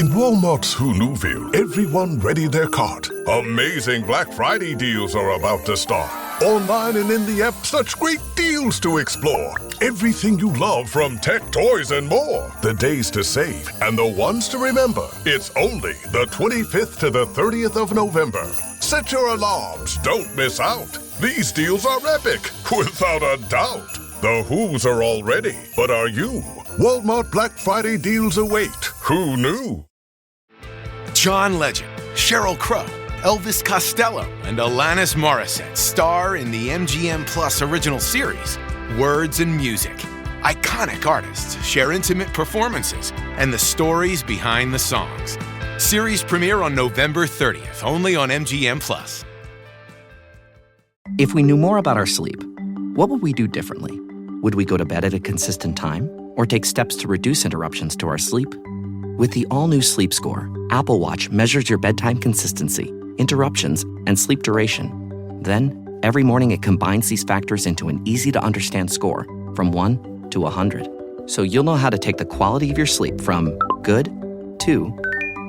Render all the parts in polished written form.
In Walmart's Who Newville, everyone ready their cart. Amazing Black Friday deals are about to start. Online and in the app, such great deals to explore. Everything you love from tech, toys, and more. The days to save and the ones to remember. It's only the 25th to the 30th of November. Set your alarms. Don't miss out. These deals are epic, without a doubt. The Who's are all ready, but are you? Walmart Black Friday deals await. Who knew? John Legend, Sheryl Crow, Elvis Costello, and Alanis Morissette star in the MGM Plus original series, Words and Music. Iconic artists share intimate performances and the stories behind the songs. Series premiere on November 30th, only on MGM Plus. If we knew more about our sleep, what would we do differently? Would we go to bed at a consistent time or take steps to reduce interruptions to our sleep? With the all-new Sleep Score, Apple Watch measures your bedtime consistency, interruptions, and sleep duration. Then, every morning it combines these factors into an easy-to-understand score from 1 to 100. So you'll know how to take the quality of your sleep from good to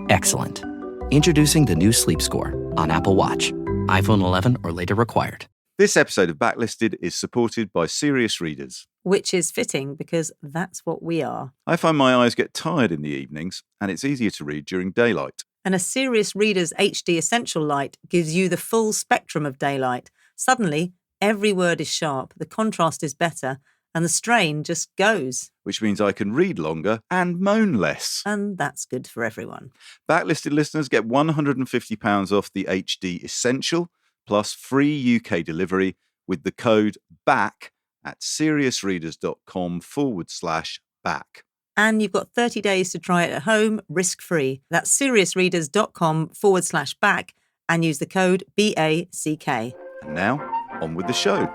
excellent. Introducing the new Sleep Score on Apple Watch. iPhone 11 or later required. This episode of Backlisted is supported by serious readers. Which is fitting because that's what we are. I find my eyes get tired in the evenings, and it's easier to read during daylight. And a serious reader's HD Essential Light gives you the full spectrum of daylight. Suddenly, every word is sharp, the contrast is better, and the strain just goes. Which means I can read longer and moan less. And that's good for everyone. Backlisted listeners get £150 off the HD Essential, plus free UK delivery with the code BACK at seriousreaders.com/back. And you've got 30 days to try it at home, risk-free. That's seriousreaders.com/back and use the code BACK. And now, on with the show.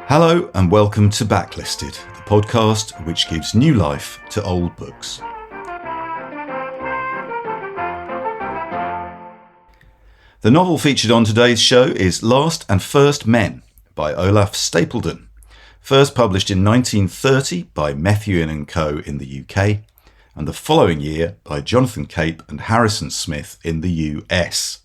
Hello and welcome to Backlisted, the podcast which gives new life to old books. The novel featured on today's show is Last and First Men by Olaf Stapledon, first published in 1930 by Methuen & Co. in the UK, and the following year by Jonathan Cape and Harrison Smith in the US.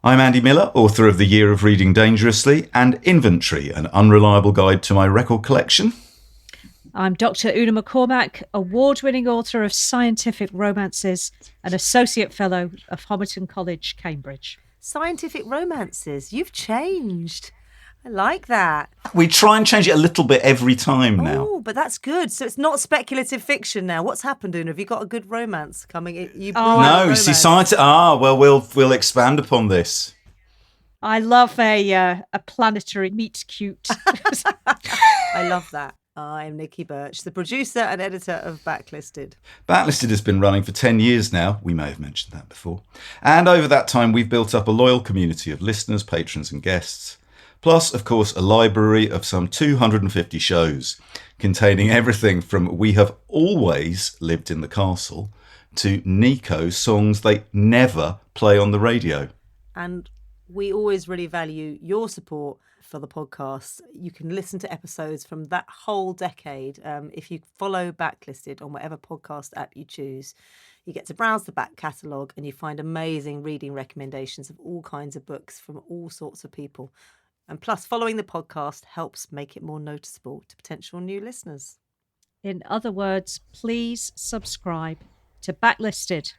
I'm Andy Miller, author of The Year of Reading Dangerously and Inventory, an unreliable guide to my record collection. I'm Dr. Una McCormack, award-winning author of scientific romances and Associate Fellow of Homerton College, Cambridge. Scientific romances, you've changed. I like that. We try and change it a little bit every time now. Oh, but that's good. So it's not speculative fiction now. What's happened, Una? Have you got a good romance coming? No, see, science. Well, we'll expand upon this. I love a planetary meet cute. I love that. I'm Nicky Birch, the producer and editor of Backlisted. Backlisted has been running for 10 years now. We may have mentioned that before. And over that time, we've built up a loyal community of listeners, patrons and guests. Plus, of course, a library of some 250 shows containing everything from We Have Always Lived in the Castle to Nico's songs they never play on the radio. And we always really value your support for the podcast. You can listen to episodes from that whole decade. If you follow Backlisted on whatever podcast app you choose, you get to browse the back catalogue and you find amazing reading recommendations of all kinds of books from all sorts of people. And plus, following the podcast helps make it more noticeable to potential new listeners. In other words, please subscribe to Backlisted.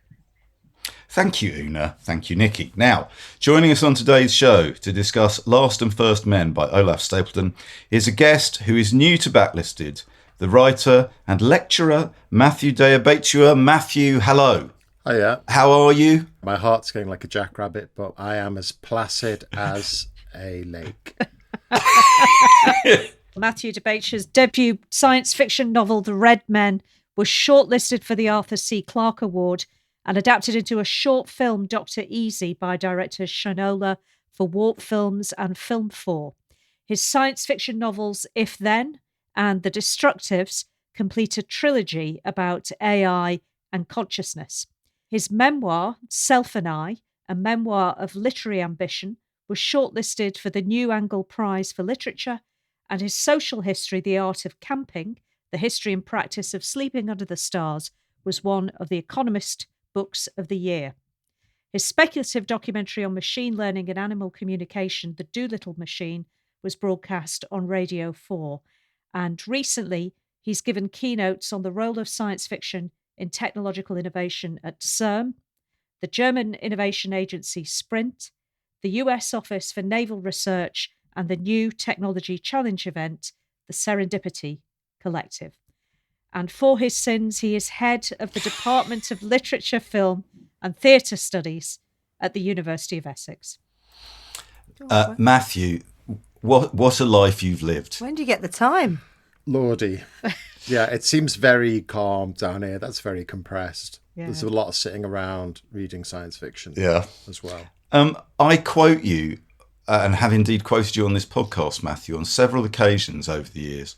Thank you, Una. Thank you, Nicky. Now, joining us on today's show to discuss Last and First Men by Olaf Stapledon is a guest who is new to Backlisted, the writer and lecturer Matthew De Abaitua. Matthew, hello. Hiya. How are you? My heart's going like a jackrabbit, but I am as placid as a lake. Matthew De Abaitua's debut science fiction novel, The Red Men, was shortlisted for the Arthur C. Clarke Award and adapted into a short film, Dr. Easy, by director Shinola for Warp Films and Film 4. His science fiction novels, If Then and The Destructives, complete a trilogy about AI and consciousness. His memoir, Self and I, a memoir of literary ambition, was shortlisted for the New Angle Prize for Literature, and his social history, The Art of Camping, The History and Practice of Sleeping Under the Stars, was one of the Economist Books of the Year. His speculative documentary on machine learning and animal communication, The Doolittle Machine, was broadcast on Radio 4. And recently, he's given keynotes on the role of science fiction in technological innovation at CERN, the German innovation agency Sprint, the US Office for Naval Research, and the new technology challenge event, the Serendipity Collective. And for his sins, he is head of the Department of Literature, Film and Theatre Studies at the University of Essex. Matthew, what a life you've lived. When do you get the time? Lordy. Yeah, it seems very calm down here. That's very compressed. Yeah. There's a lot of sitting around reading science fiction as well. I quote you, and have indeed quoted you on this podcast, Matthew, on several occasions over the years,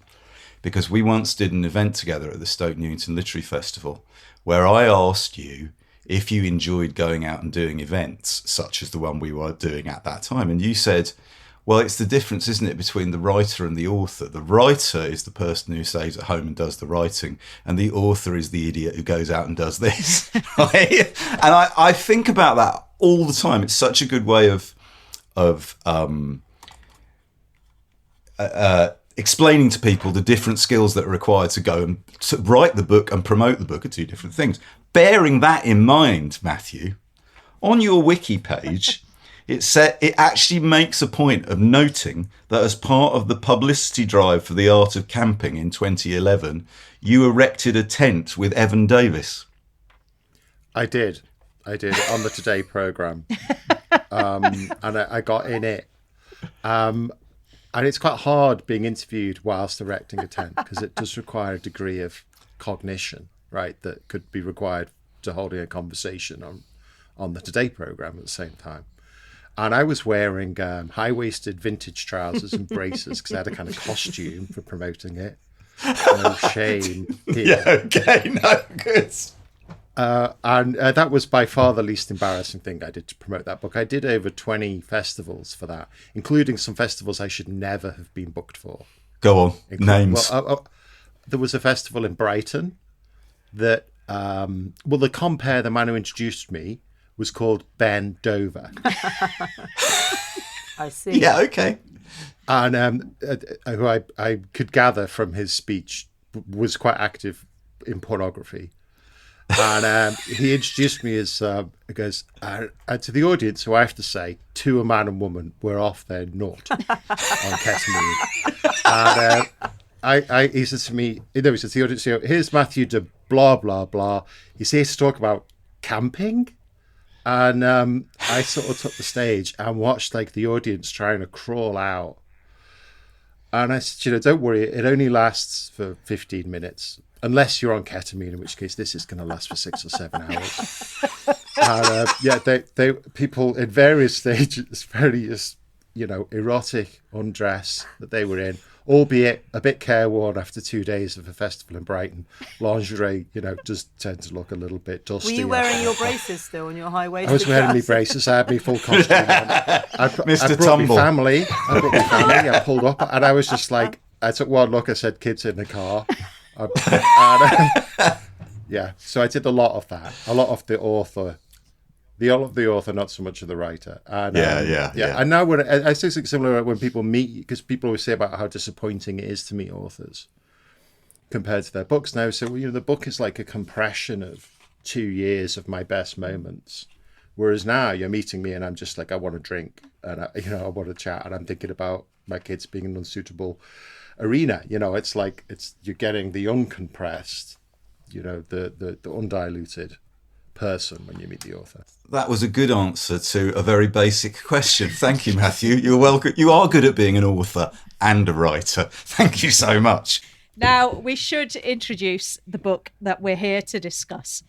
because we once did an event together at the Stoke Newington Literary Festival where I asked you if you enjoyed going out and doing events such as the one we were doing at that time. And you said, well, it's the difference, isn't it, between the writer and the author. The writer is the person who stays at home and does the writing, and the author is the idiot who goes out and does this. Right? And I think about that all the time. It's such a good way of explaining to people the different skills that are required to go and to write the book and promote the book are two different things. Bearing that in mind, Matthew, on your wiki page, it actually makes a point of noting that as part of the publicity drive for The Art of Camping in 2011, you erected a tent with Evan Davis. I did on the Today programme. And I got in it. And it's quite hard being interviewed whilst erecting a tent because it does require a degree of cognition, right, that could be required to holding a conversation on the Today programme at the same time. And I was wearing high-waisted vintage trousers and braces because I had a kind of costume for promoting it. No shame here. Yeah, okay, no, good. And that was by far the least embarrassing thing I did to promote that book. I did over 20 festivals for that, including some festivals I should never have been booked for. Go on, names. Well, there was a festival in Brighton that, the compere, the man who introduced me, was called Ben Dover. I see. Yeah, okay. And who I could gather from his speech was quite active in pornography. And he introduced me as, he goes, to the audience, who I have to say, to a man and woman, were off their nut on ketamine. And he says to me, he says to the audience, here's Matthew De blah, blah, blah. He's here to talk about camping. And I sort of took the stage and watched like the audience trying to crawl out. And I said, don't worry, it only lasts for 15 minutes. Unless you're on ketamine, in which case this is going to last for 6 or 7 hours. And they people in various stages, various, erotic undress that they were in, albeit a bit careworn after 2 days of a festival in Brighton. Lingerie, does tend to look a little bit dusty. Were you wearing your braces still and your high-waisted I was wearing my braces. I had my full costume on. I brought my family. I pulled up and I was just like, I took one look, I said, kids in the car. So I did a lot of that. A lot of the author, not so much of the writer. And, And now I say something similar when people meet, because people always say about how disappointing it is to meet authors compared to their books now. So the book is like a compression of 2 years of my best moments. Whereas now you're meeting me and I'm just like, I want to drink and I want to chat and I'm thinking about my kids being an unsuitable arena. It's like you're getting the uncompressed, the undiluted person when you meet the author. That was a good answer to a very basic question. Thank you, Matthew. You're welcome. You are good at being an author and a writer. Thank you so much. Now we should introduce the book that we're here to discuss.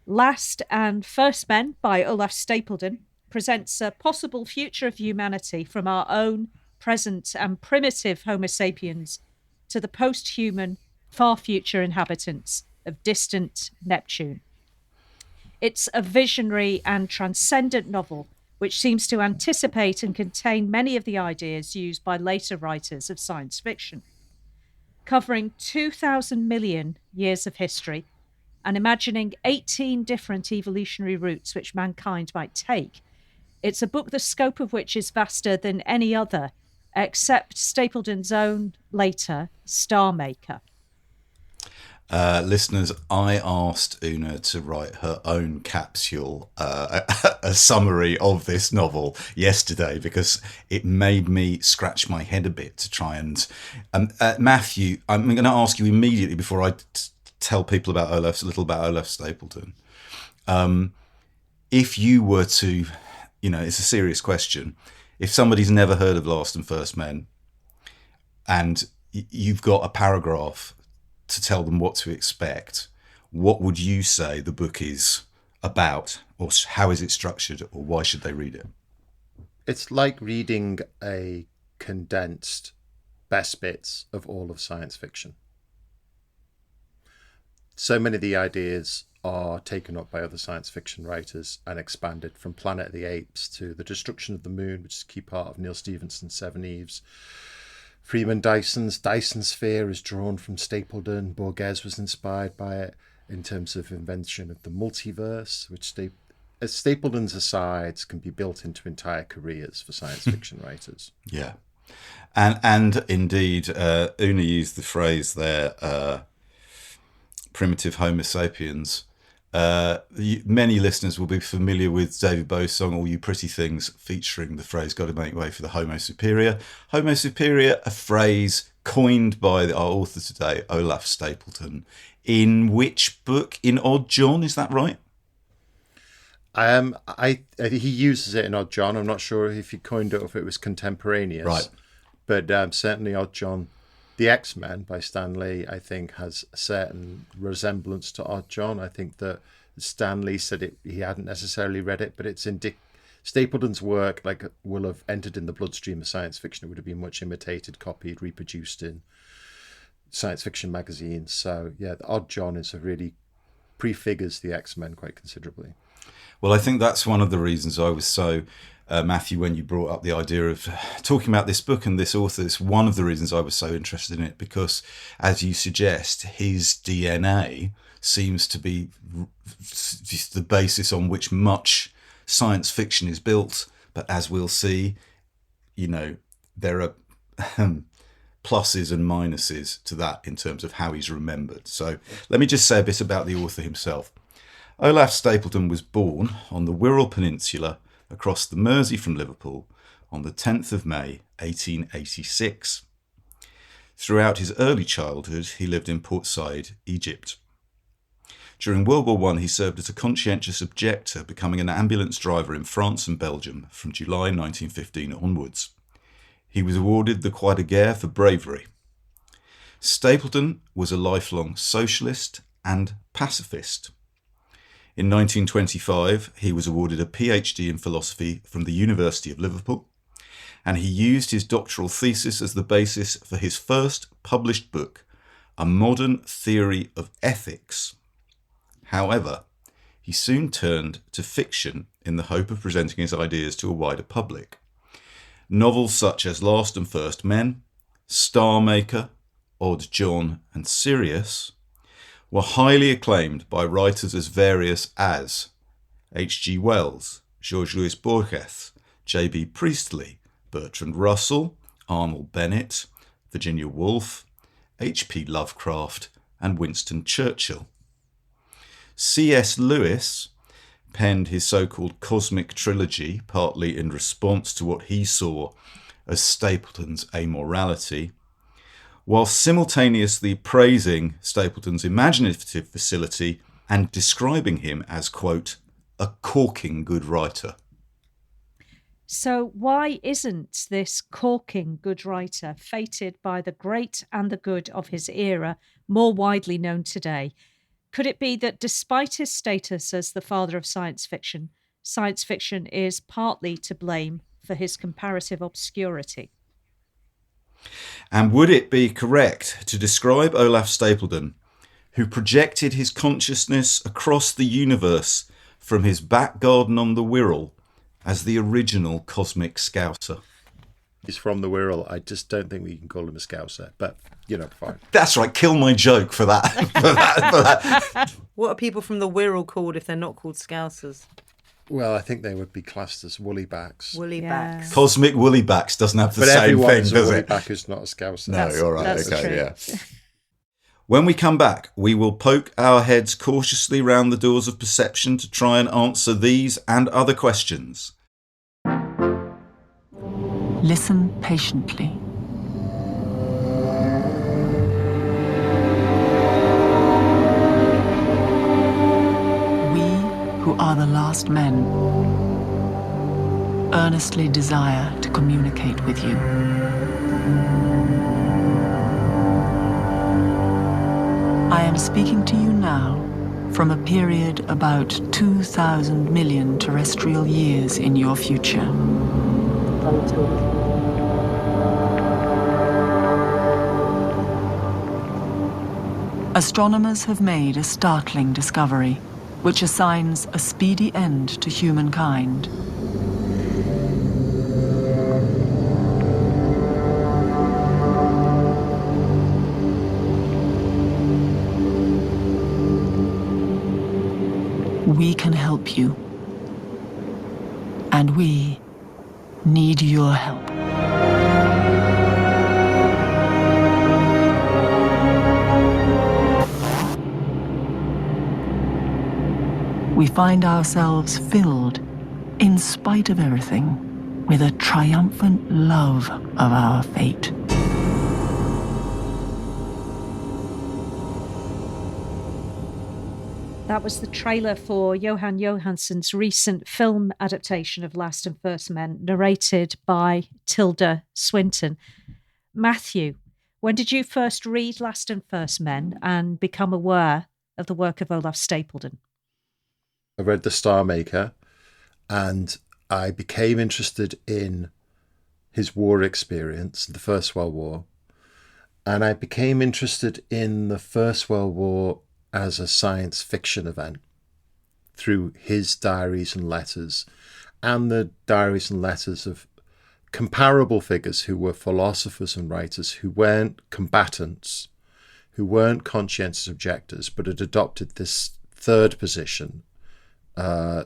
Last and First Men by Olaf Stapledon presents a possible future of humanity from our own present and primitive Homo sapiens to the post-human, far future inhabitants of distant Neptune. It's a visionary and transcendent novel which seems to anticipate and contain many of the ideas used by later writers of science fiction. Covering 2,000 million years of history and imagining 18 different evolutionary routes which mankind might take, it's a book the scope of which is vaster than any other, except Stapledon's own later Star Maker. Listeners, I asked Una to write her own capsule, a summary of this novel yesterday, because it made me scratch my head a bit to try and... Matthew, I'm going to ask you immediately before I tell people about a little about Olaf Stapledon. If you were to, it's a serious question. If somebody's never heard of Last and First Men and you've got a paragraph to tell them what to expect, what would you say the book is about, or how is it structured, or why should they read it? It's like reading a condensed best bits of all of science fiction. So many of the ideas are taken up by other science fiction writers and expanded, from Planet of the Apes to The Destruction of the Moon, which is a key part of Neil Stephenson's Seven Eves. Freeman Dyson's Dyson Sphere is drawn from Stapledon. Borges was inspired by it in terms of invention of the multiverse, which Stapledon's asides can be built into entire careers for science fiction writers. Yeah. And indeed, Una used the phrase there, primitive Homo sapiens. Many listeners will be familiar with David Bowie's song All You Pretty Things, featuring the phrase "Got to make way for the Homo Superior." Homo Superior, a phrase coined by our author today, Olaf Stapledon. In which book? In Odd John, is that right? He uses it in Odd John. I'm not sure if he coined it or if it was contemporaneous. Right. But certainly Odd John. The X-Men by Stan Lee, I think, has a certain resemblance to Odd John. I think that Stan Lee said he hadn't necessarily read it, but it's Stapledon's work will have entered in the bloodstream of science fiction. It would have been much imitated, copied, reproduced in science fiction magazines. So, yeah, the Odd John really prefigures the X-Men quite considerably. Well, I think that's one of the reasons I was so... Matthew, when you brought up the idea of talking about this book and this author, it's one of the reasons I was so interested in it, because, as you suggest, his DNA seems to be the basis on which much science fiction is built. But as we'll see, there are pluses and minuses to that in terms of how he's remembered. So let me just say a bit about the author himself. Olaf Stapledon was born on the Wirral Peninsula across the Mersey from Liverpool on the 10th of May 1886. Throughout his early childhood, he lived in Port Said, Egypt. During World War I, he served as a conscientious objector, becoming an ambulance driver in France and Belgium from July 1915 onwards. He was awarded the Croix de Guerre for bravery. Stapledon was a lifelong socialist and pacifist. In 1925, he was awarded a PhD in philosophy from the University of Liverpool, and he used his doctoral thesis as the basis for his first published book, A Modern Theory of Ethics. However, he soon turned to fiction in the hope of presenting his ideas to a wider public. Novels such as Last and First Men, Star Maker, Odd John, and Sirius were highly acclaimed by writers as various as H.G. Wells, Jorge Luis Borges, J.B. Priestley, Bertrand Russell, Arnold Bennett, Virginia Woolf, H.P. Lovecraft, and Winston Churchill. C.S. Lewis penned his so-called Cosmic Trilogy, partly in response to what he saw as Stapledon's amorality, while simultaneously praising Stapledon's imaginative facility and describing him as, quote, a corking good writer. So why isn't this corking good writer, fated by the great and the good of his era, more widely known today? Could it be that despite his status as the father of science fiction is partly to blame for his comparative obscurity? And would it be correct to describe Olaf Stapledon, who projected his consciousness across the universe from his back garden on the Wirral as the original Cosmic Scouser? He's from the Wirral. I just don't think we can call him a Scouser, but, fine. That's right, kill my joke for that. for that. What are people from the Wirral called if they're not called Scousers? Well, I think they would be classed as woolly-backs. Woolly-backs. Cosmic Woolly-backs doesn't have the same thing, everyone's a does it? woolly-back who's not a Scouser. No, all right, that's okay, true. yeah. When we come back, we will poke our heads cautiously round the doors of perception to try and answer these and other questions. Listen patiently. Who are the last men, earnestly desire to communicate with you. I am speaking to you now from a period about 2,000 million terrestrial years in your future. Astronomers have made a startling discovery, which assigns a speedy end to humankind. We can help you, and we need your help. We find ourselves filled, in spite of everything, with a triumphant love of our fate. That was the trailer for Johan Johansson's recent film adaptation of Last and First Men, narrated by Tilda Swinton. Matthew, when did you first read Last and First Men and become aware of the work of Olaf Stapledon? I read The Star Maker, and I became interested in his war experience, the First World War. And I became interested in the First World War as a science fiction event through his diaries and letters, and the diaries and letters of comparable figures who were philosophers and writers who weren't combatants, who weren't conscientious objectors, but had adopted this third position,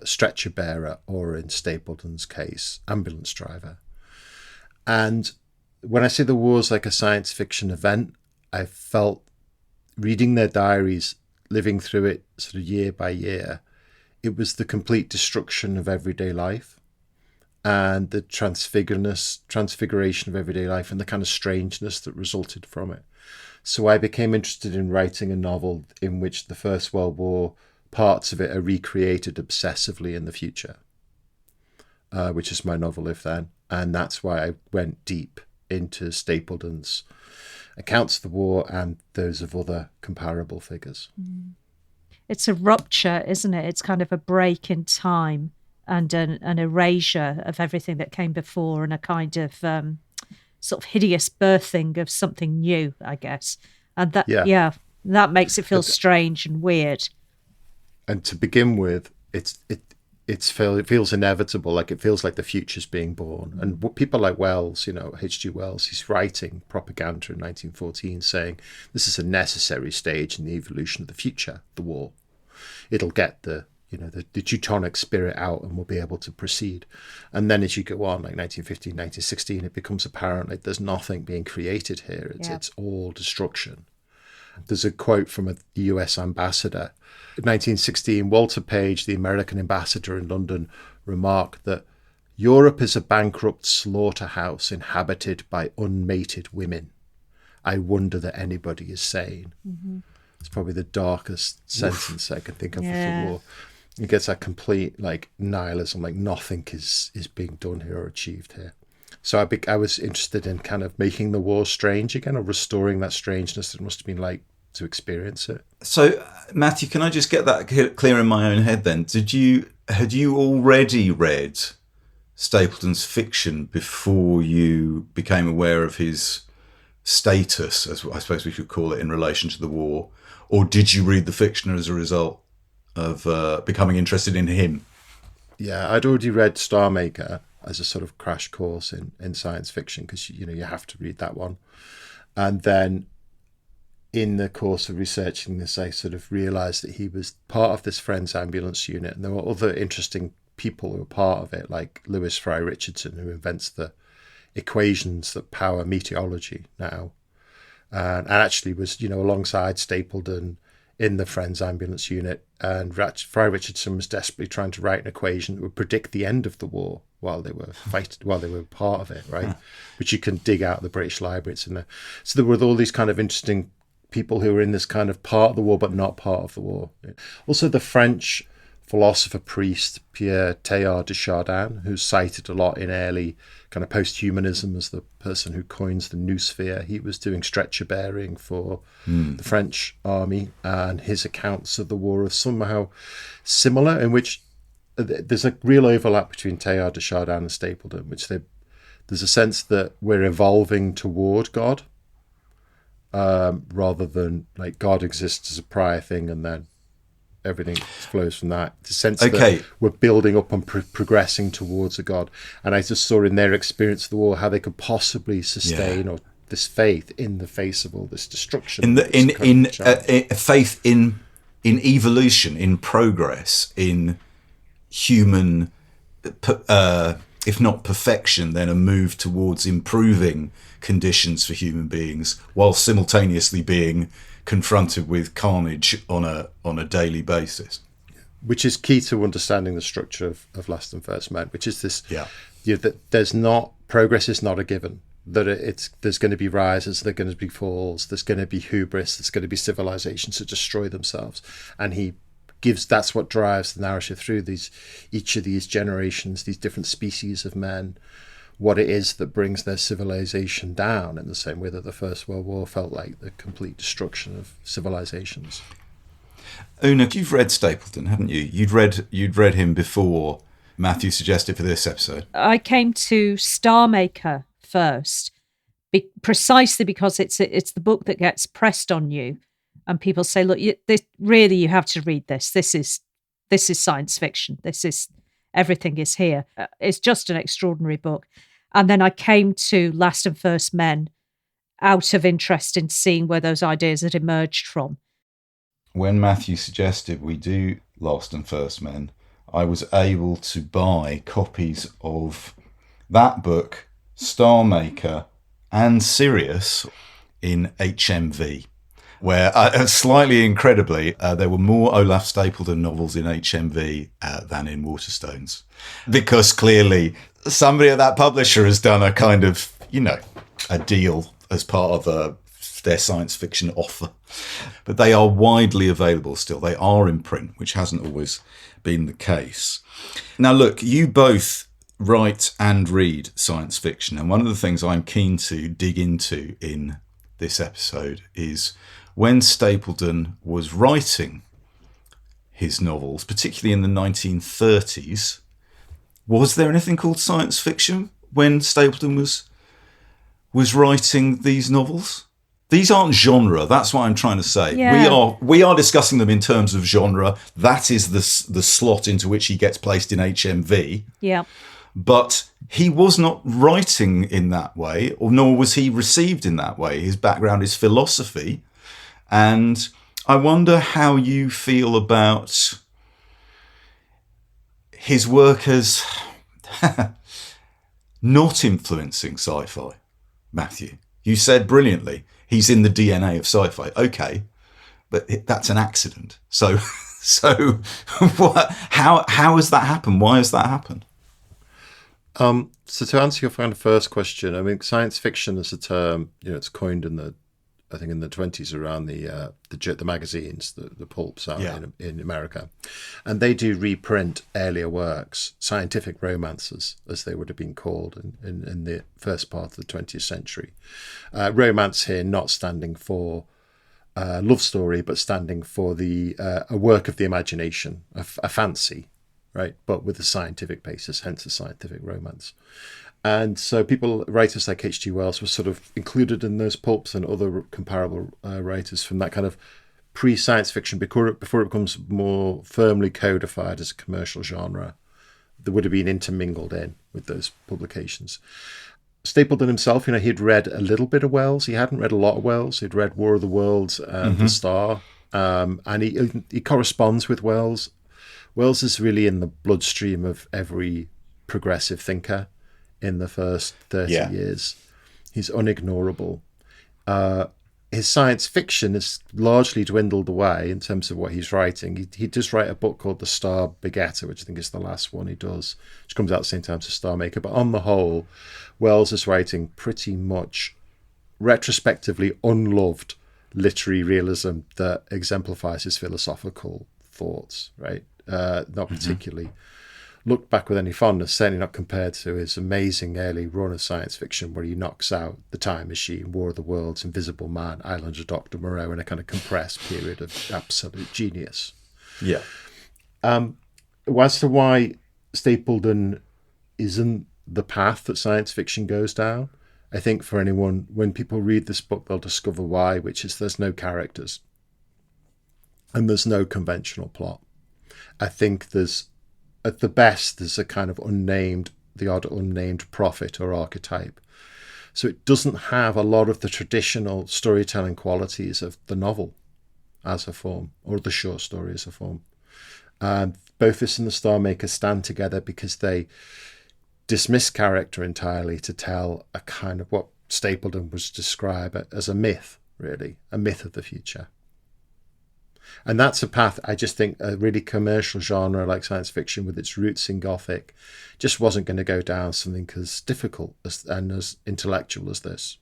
stretcher bearer, or in Stapledon's case, ambulance driver. And when I say the war's like a science fiction event, I felt reading their diaries, living through it sort of year by year, it was the complete destruction of everyday life and the transfiguration of everyday life and the kind of strangeness that resulted from it. So I became interested in writing a novel in which the First World War, parts of it are recreated obsessively in the future, which is my novel If Then. And that's why I went deep into Stapledon's accounts of the war and those of other comparable figures. It's a rupture, isn't it? It's kind of a break in time and an erasure of everything that came before, and a kind of sort of hideous birthing of something new, I guess. And that, that makes it feel strange and weird. And to begin with, it feels inevitable, like it feels like the future's being born. And people like Wells, H.G. Wells, he's writing propaganda in 1914 saying this is a necessary stage in the evolution of the future, the war. It'll get the Teutonic spirit out and we'll be able to proceed. And then as you go on, like 1915, 1916, it becomes apparent like there's nothing being created here. It's all destruction. There's a quote from the US ambassador. In 1916, Walter Page, the American ambassador in London, remarked that Europe is a bankrupt slaughterhouse inhabited by unmated women. I wonder that anybody is sane. Mm-hmm. It's probably the darkest sentence I can think of of the war. It gets that complete nihilism, like nothing is being done here or achieved here. So I was interested in kind of making the war strange again, or restoring that strangeness that it must have been like to experience it. So, Matthew, can I just get that clear in my own head then? Had you already read Stapledon's fiction before you became aware of his status, as I suppose we could call it, in relation to the war? Or did you read the fiction as a result of becoming interested in him. Yeah, I'd already read Star Maker as a sort of crash course in science fiction, because you have to read that one. And then in the course of researching this, I sort of realised that he was part of this Friends ambulance unit, and there were other interesting people who were part of it, like Lewis Fry Richardson, who invents the equations that power meteorology now, and actually was alongside Stapledon in the Friends ambulance unit. And Fry Richardson was desperately trying to write an equation that would predict the end of the war while they were part of it, right? Which you can dig out of the British Library. It's in there. So there were all these kind of interesting people who were in this kind of part of the war but not part of the war. Also the French philosopher priest Pierre Teilhard de Chardin, who's cited a lot in early kind of post-humanism as the person who coins the noosphere. He was doing stretcher bearing for the French army, and his accounts of the war are somehow similar, in which there's a real overlap between Teilhard de Chardin and Stapledon, which there's a sense that we're evolving toward God, rather than like God exists as a prior thing and then everything flows from that. The sense that we're building up and progressing towards a God. And I just saw in their experience of the war how they could possibly sustain or this faith in the face of all this destruction. Faith in evolution, in progress, in human, if not perfection, then a move towards improving conditions for human beings, while simultaneously being confronted with carnage on a daily basis, which is key to understanding the structure of Last and First Men, which is this that progress is not a given, that there's going to be rises, there's going to be falls, there's going to be hubris, there's going to be civilizations that destroy themselves, and that's what drives the narrative through each of these generations, these different species of men, what it is that brings their civilization down, in the same way that the First World War felt like the complete destruction of civilizations. Una, you've read Stapledon, haven't you? You'd read him before Matthew suggested for this episode. I came to Star Maker first, precisely because it's the book that gets pressed on you, and people say, "Look, you have to read this. This is science fiction. Everything is here." It's just an extraordinary book. And then I came to Last and First Men out of interest in seeing where those ideas had emerged from. When Matthew suggested we do Last and First Men, I was able to buy copies of that book, Star Maker, and Sirius in HMV, where, slightly incredibly, there were more Olaf Stapledon novels in HMV than in Waterstones. Because clearly somebody at that publisher has done a kind of, a deal as part of their science fiction offer. But they are widely available still. They are in print, which hasn't always been the case. Now, look, you both write and read science fiction. And one of the things I'm keen to dig into in this episode is when Stapledon was writing his novels, particularly in the 1930s, was there anything called science fiction when Stapledon was writing these novels? These aren't genre. That's what I'm trying to say. Yeah. We are discussing them in terms of genre. That is the slot into which he gets placed in HMV. Yeah. But he was not writing in that way, or nor was he received in that way. His background is philosophy. And I wonder how you feel about his work as not influencing sci-fi, Matthew. You said brilliantly, he's in the DNA of sci-fi. Okay, but that's an accident. So what? How has that happened? Why has that happened? So to answer your kind of first question, I mean, science fiction as a term, it's coined in the 20s around the magazines, the pulps out in America, and they do reprint earlier works, scientific romances, as they would have been called in the first part of the 20th century. Romance here not standing for love story, but standing for a work of the imagination, a fancy, right? But with a scientific basis, hence a scientific romance. And so writers like H.G. Wells were sort of included in those pulps, and other comparable writers from that kind of pre-science fiction, before it becomes more firmly codified as a commercial genre, that would have been intermingled in with those publications. Stapledon himself, he'd read a little bit of Wells. He hadn't read a lot of Wells. He'd read War of the Worlds and The Star. And he corresponds with Wells. Wells is really in the bloodstream of every progressive thinker in the first 30 years. He's unignorable. His science fiction has largely dwindled away in terms of what he's writing. He does write a book called The Star Begetter, which I think is the last one he does, which comes out at the same time as Star Maker. But on the whole, Wells is writing pretty much retrospectively unloved literary realism that exemplifies his philosophical thoughts, right? Not particularly looked back with any fondness, certainly not compared to his amazing early run of science fiction where he knocks out The Time Machine, War of the Worlds, Invisible Man, Island of Dr. Moreau in a kind of compressed period of absolute genius. Yeah. As to why Stapledon isn't the path that science fiction goes down, I think for anyone, when people read this book, they'll discover why, which is there's no characters and there's no conventional plot. I think there's, at the best, there's a kind of the odd unnamed prophet or archetype. So it doesn't have a lot of the traditional storytelling qualities of the novel as a form, or the short story as a form. Both this and The Star Maker stand together because they dismiss character entirely to tell a kind of what Stapledon was described as a myth, really, a myth of the future. And that's a path, I just think, a really commercial genre like science fiction with its roots in Gothic just wasn't going to go down something as difficult and as intellectual as this.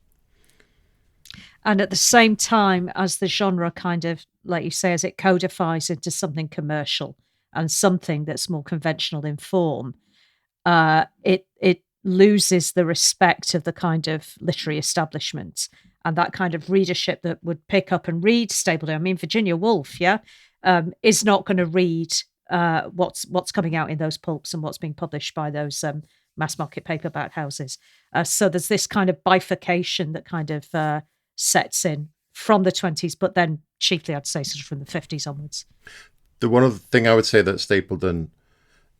And at the same time as the genre kind of, like you say, as it codifies into something commercial and something that's more conventional in form, it loses the respect of the kind of literary establishment and that kind of readership that would pick up and read Stapledon. I mean, Virginia Woolf, is not going to read what's coming out in those pulps and what's being published by those mass market paperback houses. So there's this kind of bifurcation that kind of sets in from the 20s, but then chiefly, I'd say, sort of from the 50s onwards. The one other thing I would say that Stapledon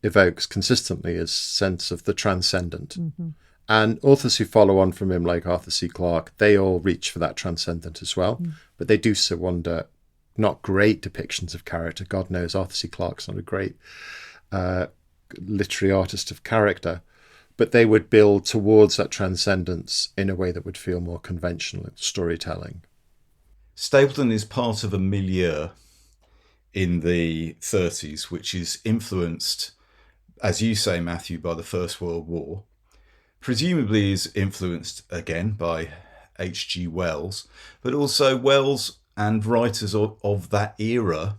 evokes consistently is sense of the transcendent. Mm-hmm. And authors who follow on from him, like Arthur C. Clarke, they all reach for that transcendent as well. But they do so under not great depictions of character. God knows Arthur C. Clarke's not a great literary artist of character. But they would build towards that transcendence in a way that would feel more conventional in storytelling. Stapledon is part of a milieu in the 30s, which is influenced, as you say, Matthew, by the First World War. Presumably is influenced again by H.G. Wells, but also Wells and writers of that era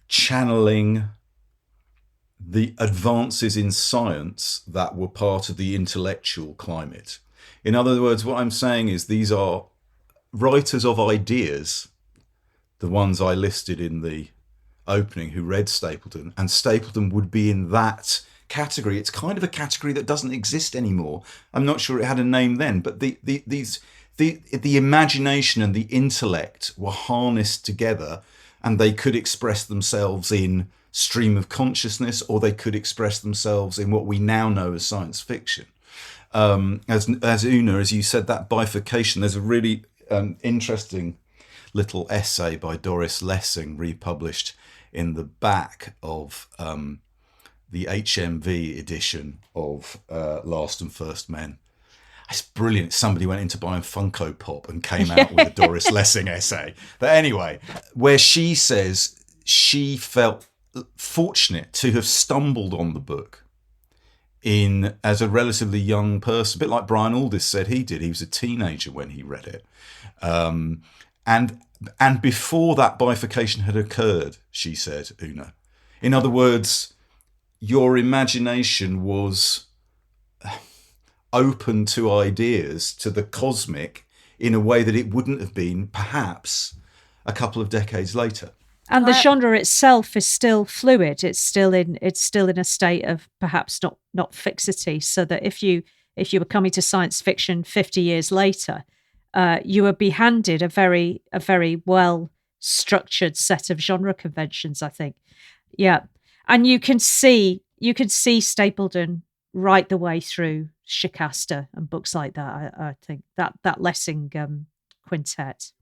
channeling the advances in science that were part of the intellectual climate. In other words, what I'm saying is these are writers of ideas, the ones I listed in the opening who read Stapledon, and Stapledon would be in that category. It's kind of a category that doesn't exist anymore. I'm not sure it had a name then, but the imagination and the intellect were harnessed together, and they could express themselves in stream of consciousness, or they could express themselves in what we now know as science fiction. As Una, as you said, that bifurcation, there's a really interesting little essay by Doris Lessing republished in the back of the HMV edition of Last and First Men. It's brilliant. Somebody went into buying Funko Pop and came out with a Doris Lessing essay. But anyway, where she says she felt fortunate to have stumbled on the book as a relatively young person, a bit like Brian Aldiss said he did. He was a teenager when he read it. And before that bifurcation had occurred, she said, Una. In other words, your imagination was open to ideas, to the cosmic, in a way that it wouldn't have been, perhaps, a couple of decades later. And the genre itself is still fluid. It's still in a state of perhaps not fixity. So that if you were coming to science fiction 50 years later, you would be handed a very well structured set of genre conventions, I think. Yeah. And you can see Stapledon right the way through Shikasta and books like that. I think that Lessing quintet.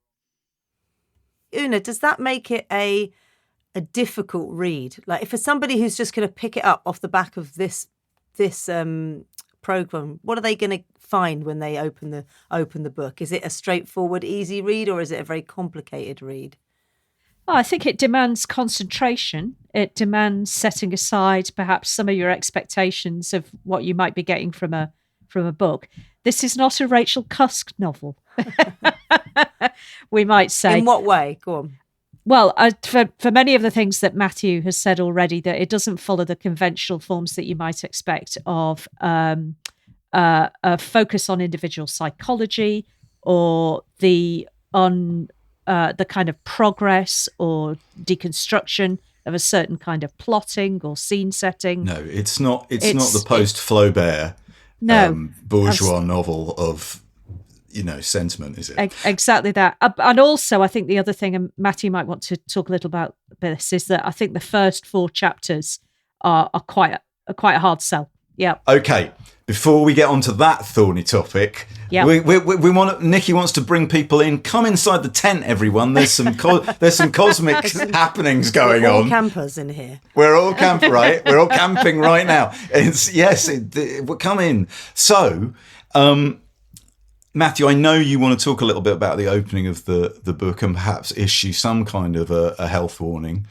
Una, does that make it a difficult read? Like, if for somebody who's just going to pick it up off the back of this program, what are they going to find when they open the book? Is it a straightforward, easy read, or is it a very complicated read? Well, I think it demands concentration. It demands setting aside perhaps some of your expectations of what you might be getting from a book. This is not a Rachel Cusk novel, we might say. In what way? Go on. Well, for many of the things that Matthew has said already, that it doesn't follow the conventional forms that you might expect of a focus on individual psychology or the kind of progress or deconstruction of a certain kind of plotting or scene setting. No, it's not the post-Flaubert bourgeois novel of, sentiment, is it? Exactly that. And also, I think the other thing, and Matthew might want to talk a little about this, is that I think the first 4 chapters are quite a hard sell. Yeah. Okay. Before we get onto that thorny topic, we want Nicky wants to bring people in. Come inside the tent, everyone. There's some cosmic happenings going on. We're all campers in here. We're all right? We're all camping right now. Come in. So, Matthew, I know you want to talk a little bit about the opening of the book and perhaps issue some kind of a health warning.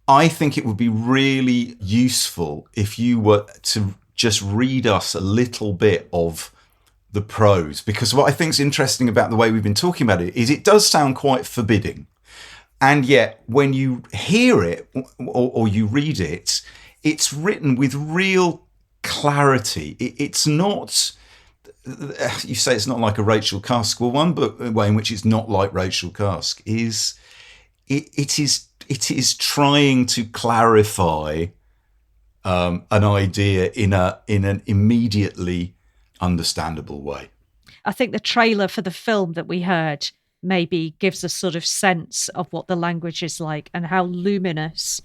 I think it would be really useful if you were to just read us a little bit of the prose, because what I think is interesting about the way we've been talking about it is it does sound quite forbidding. And yet when you hear it or you read it, it's written with real clarity. It's not, you say it's not like a Rachel Cusk. Well, one way in which it's not like Rachel Cusk is it is trying to clarify an idea in an immediately understandable way. I think the trailer for the film that we heard maybe gives a sort of sense of what the language is like and how luminous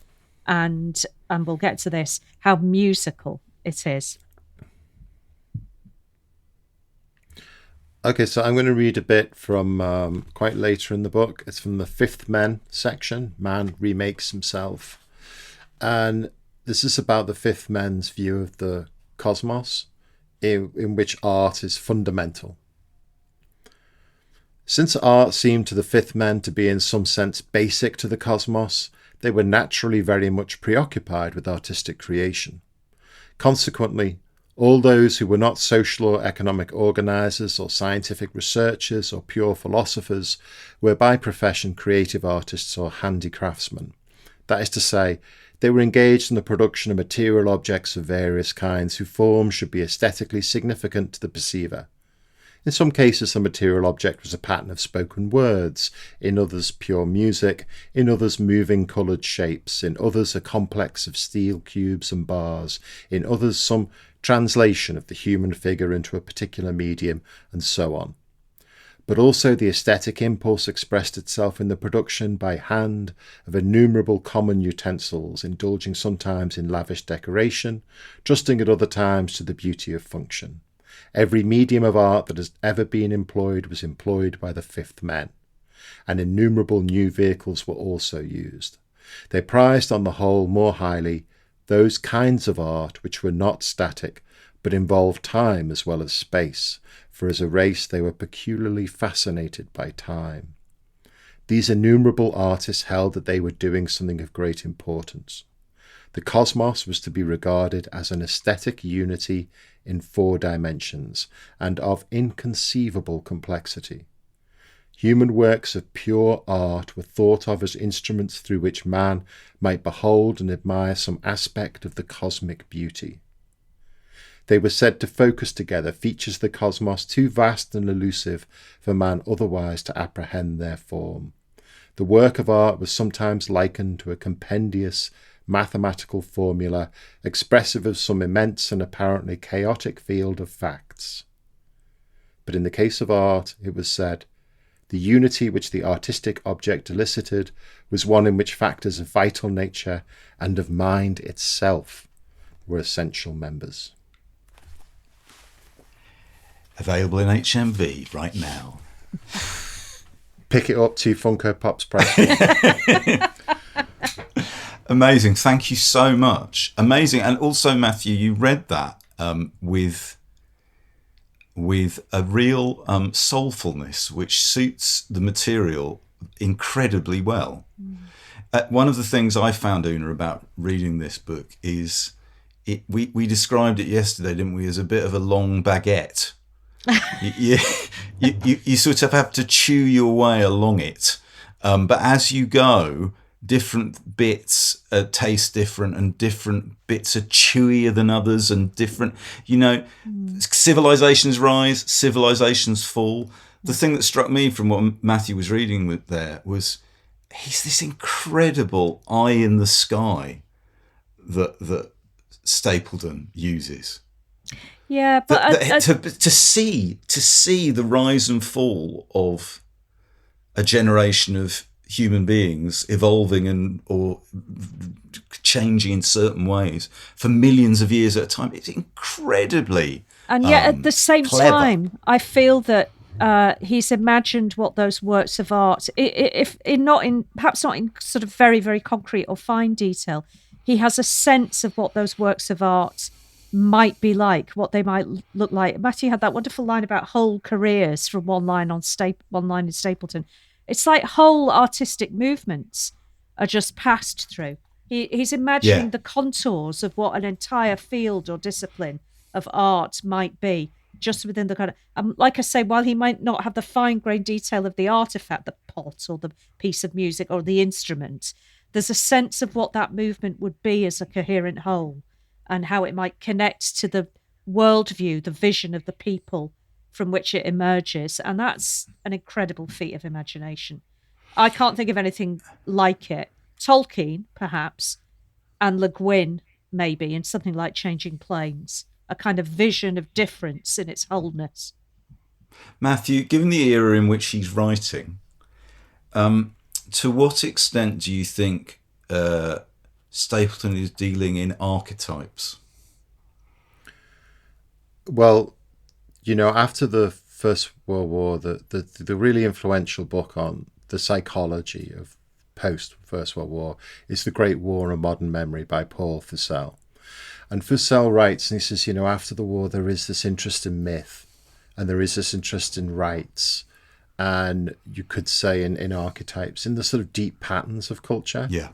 and we'll get to this, how musical it is. Okay, so I'm going to read a bit from quite later in the book. It's from the Fifth Men section. Man remakes himself. And this is about the Fifth Men's view of the cosmos, in which art is fundamental. Since art seemed to the Fifth Men to be in some sense basic to the cosmos, they were naturally very much preoccupied with artistic creation. Consequently, all those who were not social or economic organisers or scientific researchers or pure philosophers were by profession creative artists or handicraftsmen. That is to say, they were engaged in the production of material objects of various kinds whose form should be aesthetically significant to the perceiver. In some cases, the material object was a pattern of spoken words, in others pure music, in others moving coloured shapes, in others a complex of steel cubes and bars, in others some translation of the human figure into a particular medium, and so on. But also the aesthetic impulse expressed itself in the production by hand of innumerable common utensils, indulging sometimes in lavish decoration, trusting at other times to the beauty of function. Every medium of art that has ever been employed was employed by the Fifth Men, and innumerable new vehicles were also used. They prized on the whole more highly those kinds of art which were not static, but involved time as well as space, for as a race they were peculiarly fascinated by time. These innumerable artists held that they were doing something of great importance. The cosmos was to be regarded as an aesthetic unity in 4 dimensions, and of inconceivable complexity. Human works of pure art were thought of as instruments through which man might behold and admire some aspect of the cosmic beauty. They were said to focus together features of the cosmos too vast and elusive for man otherwise to apprehend their form. The work of art was sometimes likened to a compendious mathematical formula expressive of some immense and apparently chaotic field of facts. But in the case of art, it was said, The unity which the artistic object elicited was one in which factors of vital nature and of mind itself were essential members. Available in HMV right now. Pick it up to Funko Pop's price. Amazing. Thank you so much. Amazing. And also, Matthew, you read that with a real soulfulness, which suits the material incredibly well. One of the things I found, Una, about reading this book is we described it yesterday, didn't we, as a bit of a long baguette. you sort of have to chew your way along it. But as you go, different bits taste different, and different bits are chewier than others, and different, civilizations rise, civilizations fall. The thing that struck me from what Matthew was reading with there was he's this incredible eye in the sky that Stapledon uses. Yeah, but to see the rise and fall of a generation of human beings evolving or changing in certain ways for millions of years at a time, it's incredibly and yet at the same clever. time, I feel that he's imagined what those works of art, perhaps not in sort of very, very concrete or fine detail, he has a sense of what those works of art might be like, what they might look like. Matthew had that wonderful line about whole careers from one line in Stapledon. It's like whole artistic movements are just passed through. He's imagining the contours of what an entire field or discipline of art might be, just within the kind of... like I say, while he might not have the fine-grained detail of the artifact, the pot or the piece of music or the instrument, there's a sense of what that movement would be as a coherent whole, and how it might connect to the worldview, the vision of the people from which it emerges. And that's an incredible feat of imagination. I can't think of anything like it. Tolkien, perhaps, and Le Guin, maybe, in something like Changing Planes, a kind of vision of difference in its wholeness. Matthew, given the era in which he's writing, to what extent do you think Stapledon is dealing in archetypes? Well, after the First World War, the really influential book on the psychology of post-First World War is The Great War and Modern Memory by Paul Fussell. And Fussell writes, and he says, after the war, there is this interest in myth, and there is this interest in rites, and you could say in archetypes, in the sort of deep patterns of culture. Yeah.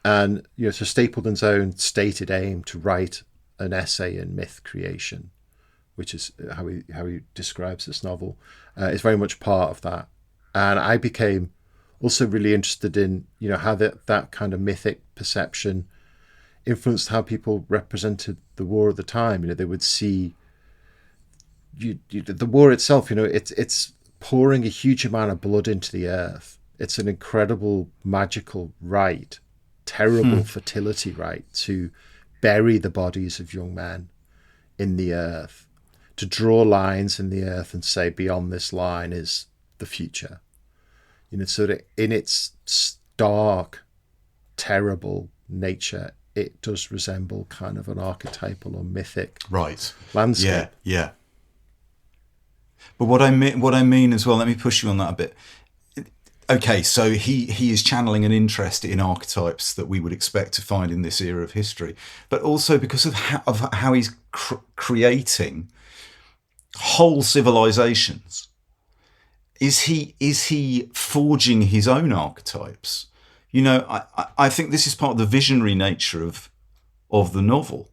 And, so Stapledon's own stated aim to write an essay in myth creation, which is how he describes this novel, is very much part of that. And I became also really interested in, how that kind of mythic perception influenced how people represented the war at the time. They would see the war itself, it's pouring a huge amount of blood into the earth. It's an incredible magical rite, terrible fertility rite, to bury the bodies of young men in the earth, to draw lines in the earth and say beyond this line is the future. So that in its stark, terrible nature, it does resemble kind of an archetypal or mythic landscape. Yeah. But what I mean as well, let me push you on that a bit. Okay, so he is channeling an interest in archetypes that we would expect to find in this era of history, but also because of how he's creating whole civilizations. Is he forging his own archetypes? I think this is part of the visionary nature of the novel.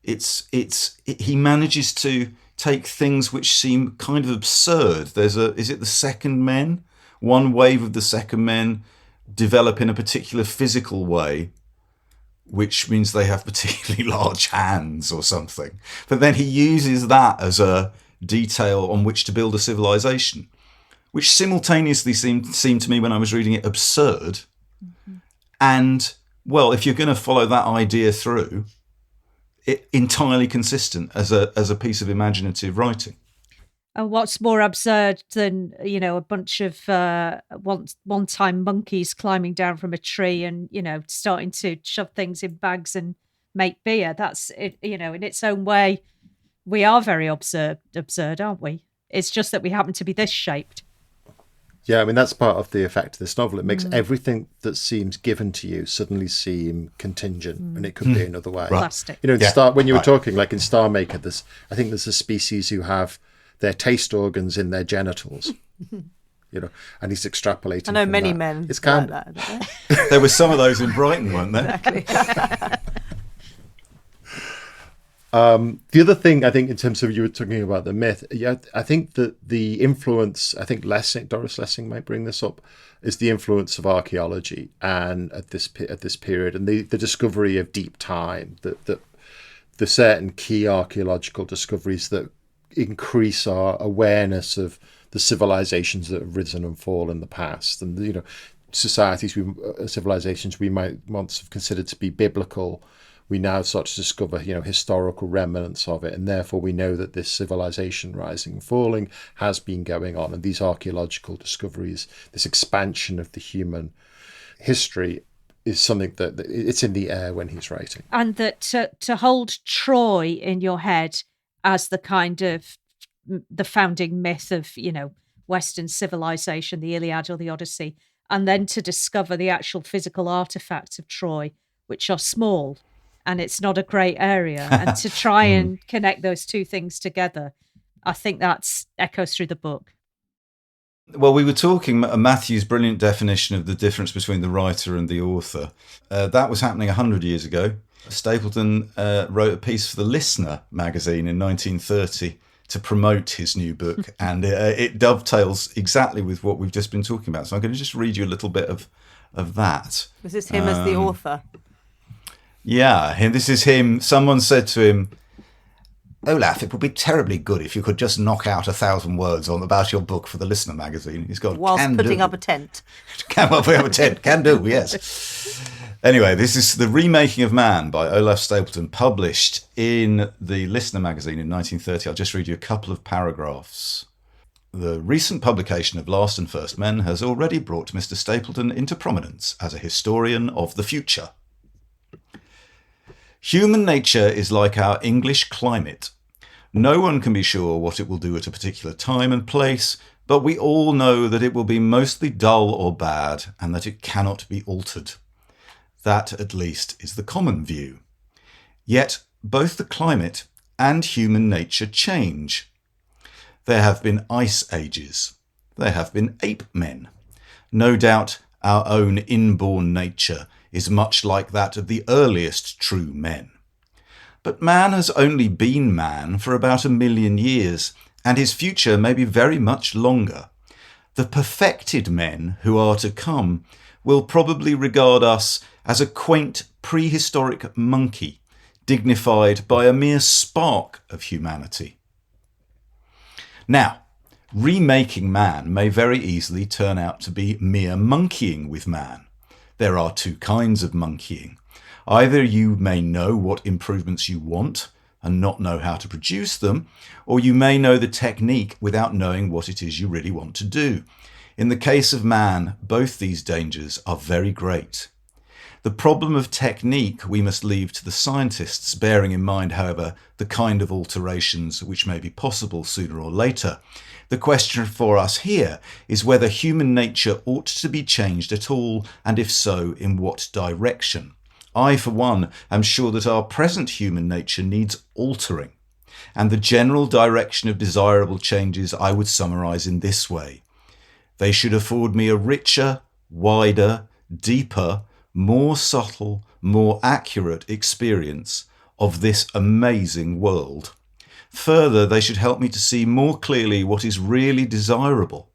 He manages to take things which seem kind of absurd. Is it the second men? One wave of the second men develop in a particular physical way, which means they have particularly large hands or something. But then he uses that as a detail on which to build a civilization, which simultaneously seemed to me, when I was reading it, absurd. Mm-hmm. And, well, if you're going to follow that idea through, it entirely consistent as a piece of imaginative writing. And what's more absurd than, a bunch of one-time monkeys climbing down from a tree and, starting to shove things in bags and make beer? That's, in its own way, we are very absurd, aren't we? It's just that we happen to be this shaped. Yeah, I mean, that's part of the effect of this novel. It makes everything that seems given to you suddenly seem contingent, and it could be another way. Right. Plastic. In when you were talking, like in Star Maker, I think there's a species who have their taste organs in their genitals, and he's extrapolating. I know from many that. men It's kind like that. There were some of those in Brighton, weren't there? Exactly. The other thing, I think, in terms of you were talking about the myth, I think that the influence, I think Doris Lessing might bring this up, is the influence of archaeology and at this period, and the discovery of deep time, the certain key archaeological discoveries that increase our awareness of the civilizations that have risen and fallen in the past, and civilizations we might once have considered to be biblical. We now start to discover, historical remnants of it, and therefore we know that this civilization rising and falling has been going on. And these archaeological discoveries, this expansion of the human history, is something that it's in the air when he's writing. And that to hold Troy in your head as the kind of the founding myth of, Western civilization, the Iliad or the Odyssey, and then to discover the actual physical artifacts of Troy, which are small, and it's not a great area, and to try and connect those two things together, I think that's echoes through the book. Well, we were talking Matthew's brilliant definition of the difference between the writer and the author. That was happening 100 years ago. Stapledon wrote a piece for the Listener magazine in 1930 to promote his new book, and it dovetails exactly with what we've just been talking about. So I'm going to just read you a little bit of that. Was this him as the author? Yeah, this is him. Someone said to him, "Olaf, it would be terribly good if you could just knock out 1,000 words about your book for the Listener magazine." He's got whilst putting up a tent. Can do, yes. Anyway, this is The Remaking of Man by Olaf Stapledon, published in the Listener magazine in 1930. I'll just read you a couple of paragraphs. The recent publication of Last and First Men has already brought Mr. Stapledon into prominence as a historian of the future. Human nature is like our English climate. No one can be sure what it will do at a particular time and place, but we all know that it will be mostly dull or bad, and that it cannot be altered. That, at least, is the common view. Yet, both the climate and human nature change. There have been ice ages. There have been ape men. No doubt our own inborn nature is much like that of the earliest true men. But man has only been man for about 1 million years, and his future may be very much longer. The perfected men who are to come will probably regard us as a quaint prehistoric monkey, dignified by a mere spark of humanity. Now, remaking man may very easily turn out to be mere monkeying with man. There are two kinds of monkeying. Either you may know what improvements you want and not know how to produce them, or you may know the technique without knowing what it is you really want to do. In the case of man, both these dangers are very great. The problem of technique we must leave to the scientists, bearing in mind, however, the kind of alterations which may be possible sooner or later. The question for us here is whether human nature ought to be changed at all, and if so, in what direction. I, for one, am sure that our present human nature needs altering, and the general direction of desirable changes I would summarise in this way. They should afford me a richer, wider, deeper, more subtle, more accurate experience of this amazing world. Further, they should help me to see more clearly what is really desirable.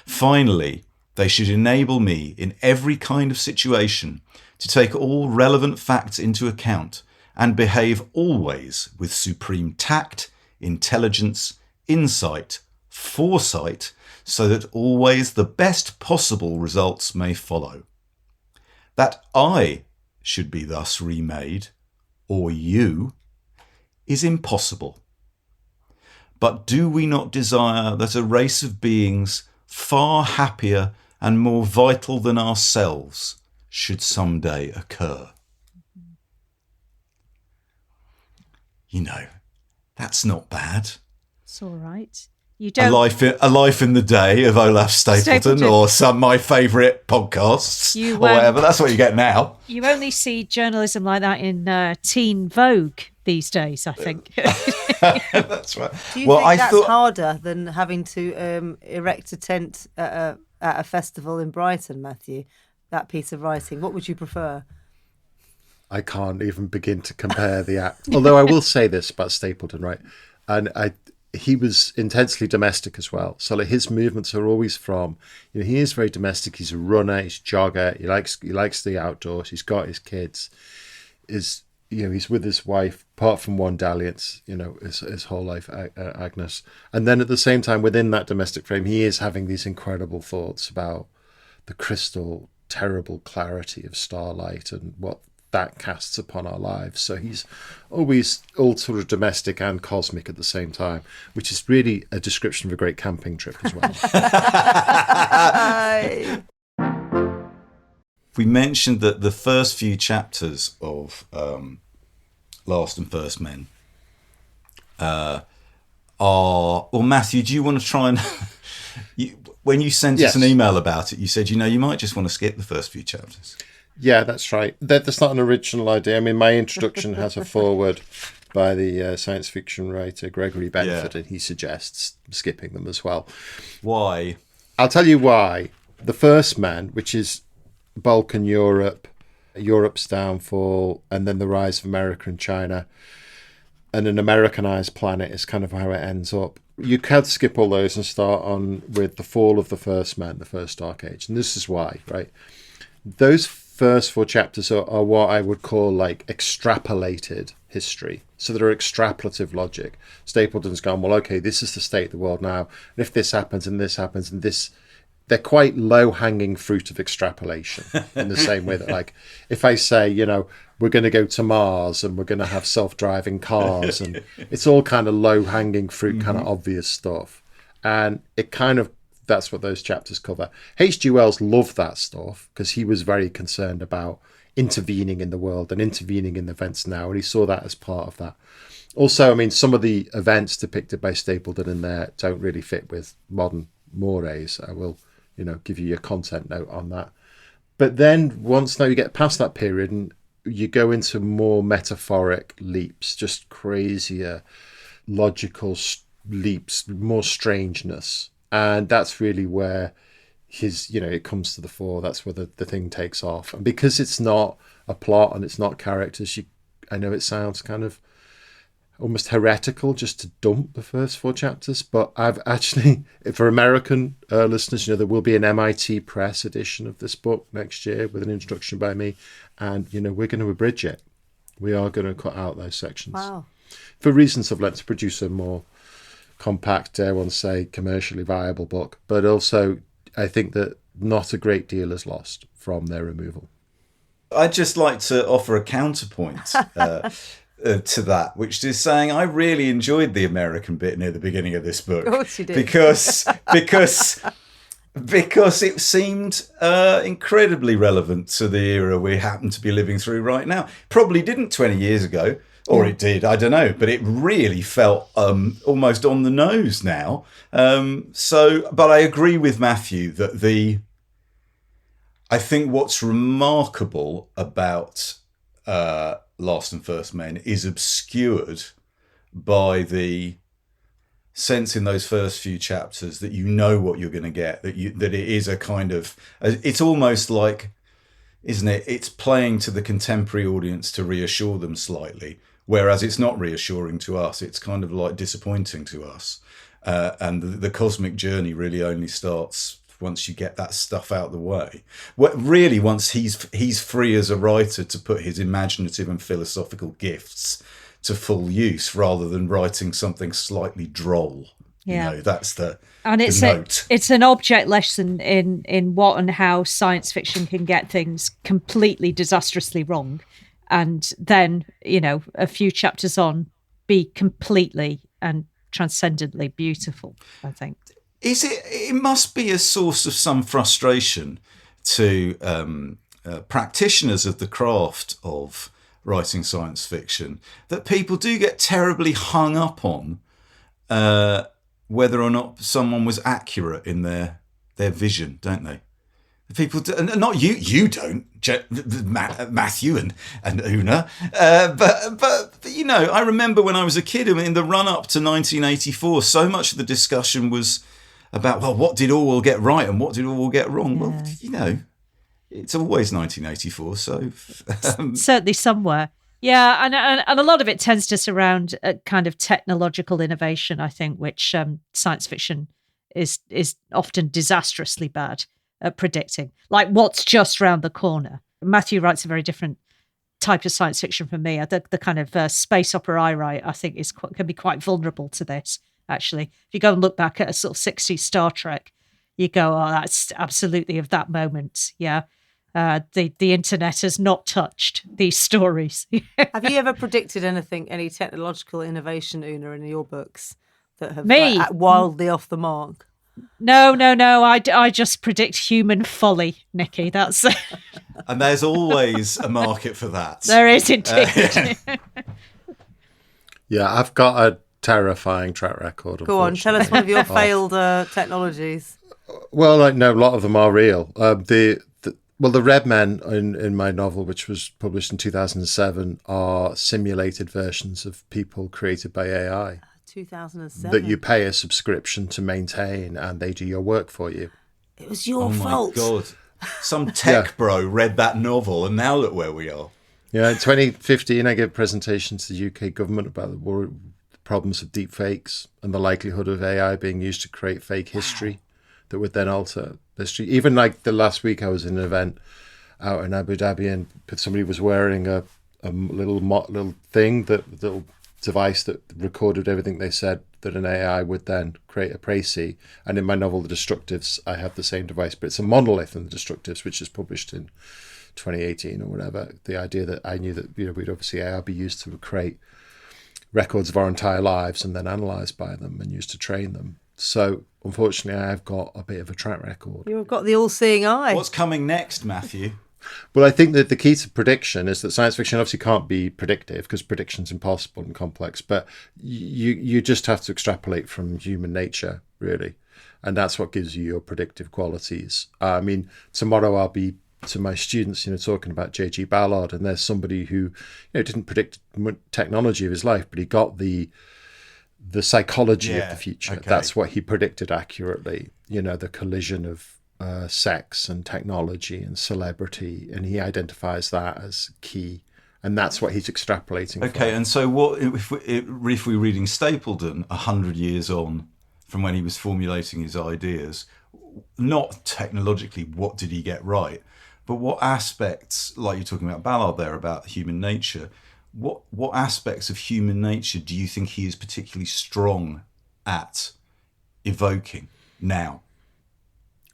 Finally, they should enable me in every kind of situation to take all relevant facts into account and behave always with supreme tact, intelligence, insight, foresight, so that always the best possible results may follow. That I should be thus remade, or you, is impossible. but do we not desire that a race of beings far happier and more vital than ourselves should someday occur? You know, that's not bad. It's all right. You A don't. life in the day of Olaf Stapledon, or some my favourite podcasts, or whatever. That's what you get now. You only see journalism like that in teen Vogue these days, I think. That's right. Do you think that's harder than having to erect a tent at a festival in Brighton, Matthew? That piece of writing. What would you prefer? I can't even begin to compare the act. Although I will say this about Stapledon, right? And he was intensely domestic as well. So like, his movements are always from, he is very domestic. He's a runner, he's a jogger. He likes the outdoors. He's got his kids. He's with his wife, apart from one dalliance, his whole life, Agnes. And then at the same time, within that domestic frame, he is having these incredible thoughts about the crystal, terrible clarity of starlight and what that casts upon our lives. So he's always all sort of domestic and cosmic at the same time, which is really a description of a great camping trip as well. We mentioned that the first few chapters of Last and First Men are... Well, Matthew, do you want to try and... when you sent us an email about it, you said, you might just want to skip the first few chapters. Yeah, that's right. That's not an original idea. I mean, my introduction has a foreword by the science fiction writer Gregory Benford, and he suggests skipping them as well. Why? I'll tell you why. The First Man, which is Balkan Europe, Europe's downfall, and then the rise of America and China, and an Americanized planet is kind of how it ends up. You can skip all those and start on with the fall of the First Man, the First Dark Age. And this is why, right? Those first 4 chapters are what I would call like extrapolated history. So they're extrapolative logic. Stapledon's gone, well, okay, this is the state of the world now. And if this happens and this happens and this, they're quite low-hanging fruit of extrapolation in the same way that, like, if I say, we're going to go to Mars and we're going to have self-driving cars, and it's all kind of low-hanging fruit, kind of obvious stuff. And it kind of, that's what those chapters cover. H.G. Wells loved that stuff because he was very concerned about intervening in the world and intervening in events now, and he saw that as part of that. Also, I mean, some of the events depicted by Stapledon in there don't really fit with modern mores. I will, give you your content note on that. But then once now you get past that period and you go into more metaphoric leaps, just crazier logical leaps, more strangeness. And that's really where his, it comes to the fore. That's where the thing takes off. And because it's not a plot and it's not characters, I know it sounds kind of almost heretical just to dump the first 4 chapters. But I've actually, for American listeners, there will be an MIT Press edition of this book next year with an introduction by me. And, we're going to abridge it. We are going to cut out those sections. Wow. For reasons of let's produce a more compact, dare one say, commercially viable book, but also I think that not a great deal is lost from their removal. I'd just like to offer a counterpoint to that, which is saying I really enjoyed the American bit near the beginning of this book. Of course you did. Because it seemed incredibly relevant to the era we happen to be living through right now. Probably didn't 20 years ago. Or it did, I don't know, but it really felt almost on the nose now. But I agree with Matthew that I think what's remarkable about Last and First Men is obscured by the sense in those first few chapters that what you're going to get, that it is a kind of, it's almost like, isn't it? It's playing to the contemporary audience to reassure them slightly. Whereas it's not reassuring to us, it's kind of like disappointing to us. And the cosmic journey really only starts once you get that stuff out of the way. Really, once he's free as a writer to put his imaginative and philosophical gifts to full use, rather than writing something slightly droll. Yeah, that's the note. It's an object lesson in what and how science fiction can get things completely disastrously wrong. And then, a few chapters on, be completely and transcendently beautiful, I think. Is it? It must be a source of some frustration to practitioners of the craft of writing science fiction that people do get terribly hung up on whether or not someone was accurate in their vision, don't they? People do, and not you. You don't, Matthew and Una. But you know, I remember when I was a kid in the run up to 1984, so much of the discussion was about, well, what did Orwell get right and what did Orwell get wrong? Yeah. Well, you know, it's always 1984, so certainly somewhere. Yeah, and a lot of it tends to surround a kind of technological innovation, I think, which science fiction is often disastrously bad at predicting, like what's just round the corner. Matthew writes a very different type of science fiction from me. The kind of space opera I write, I think, can be quite vulnerable to this, actually. If you go and look back at a sort of 60s Star Trek, you go, oh, that's absolutely of that moment, yeah. The internet has not touched these stories. Have you ever predicted any technological innovation, Una, in your books that have wildly off the mark? No. I just predict human folly, Nicky. That's and there's always a market for that. There is indeed. Yeah, I've got a terrifying track record. Go on, tell us one of your failed technologies. Well, no, a lot of them are real. The Red Men in my novel, which was published in 2007, are simulated versions of people created by AI. 2007. That you pay a subscription to maintain, and they do your work for you. It was your fault. Oh my God. Some tech bro read that novel, and now look where we are. Yeah, in 2015, I gave a presentation to the UK government about the problems of deep fakes and the likelihood of AI being used to create fake history that would then alter history. Even like the last week, I was in an event out in Abu Dhabi, and somebody was wearing a little thing, little device that recorded everything they said, that an AI would then create a précis. And in my novel, The Destructives, I have the same device, but it's a monolith in The Destructives, which is published in 2018 or whatever. The idea that I knew that we'd obviously AI be used to create records of our entire lives and then analysed by them and used to train them. So unfortunately, I've got a bit of a track record. You've got the all-seeing eye. What's coming next, Matthew? Well, I think that the key to prediction is that science fiction obviously can't be predictive because prediction's impossible and complex, but you just have to extrapolate from human nature, really. And that's what gives you your predictive qualities. I mean, tomorrow I'll be to my students, talking about J.G. Ballard, and there's somebody who, didn't predict technology of his life, but he got the psychology of the future. Okay. That's what he predicted accurately, the collision of sex and technology and celebrity, and he identifies that as key, and that's what he's extrapolating. Okay, and so what if we're reading Stapledon 100 years on from when he was formulating his ideas? Not technologically, what did he get right, but what aspects, like you're talking about Ballard there, about human nature, what aspects of human nature do you think he is particularly strong at evoking now?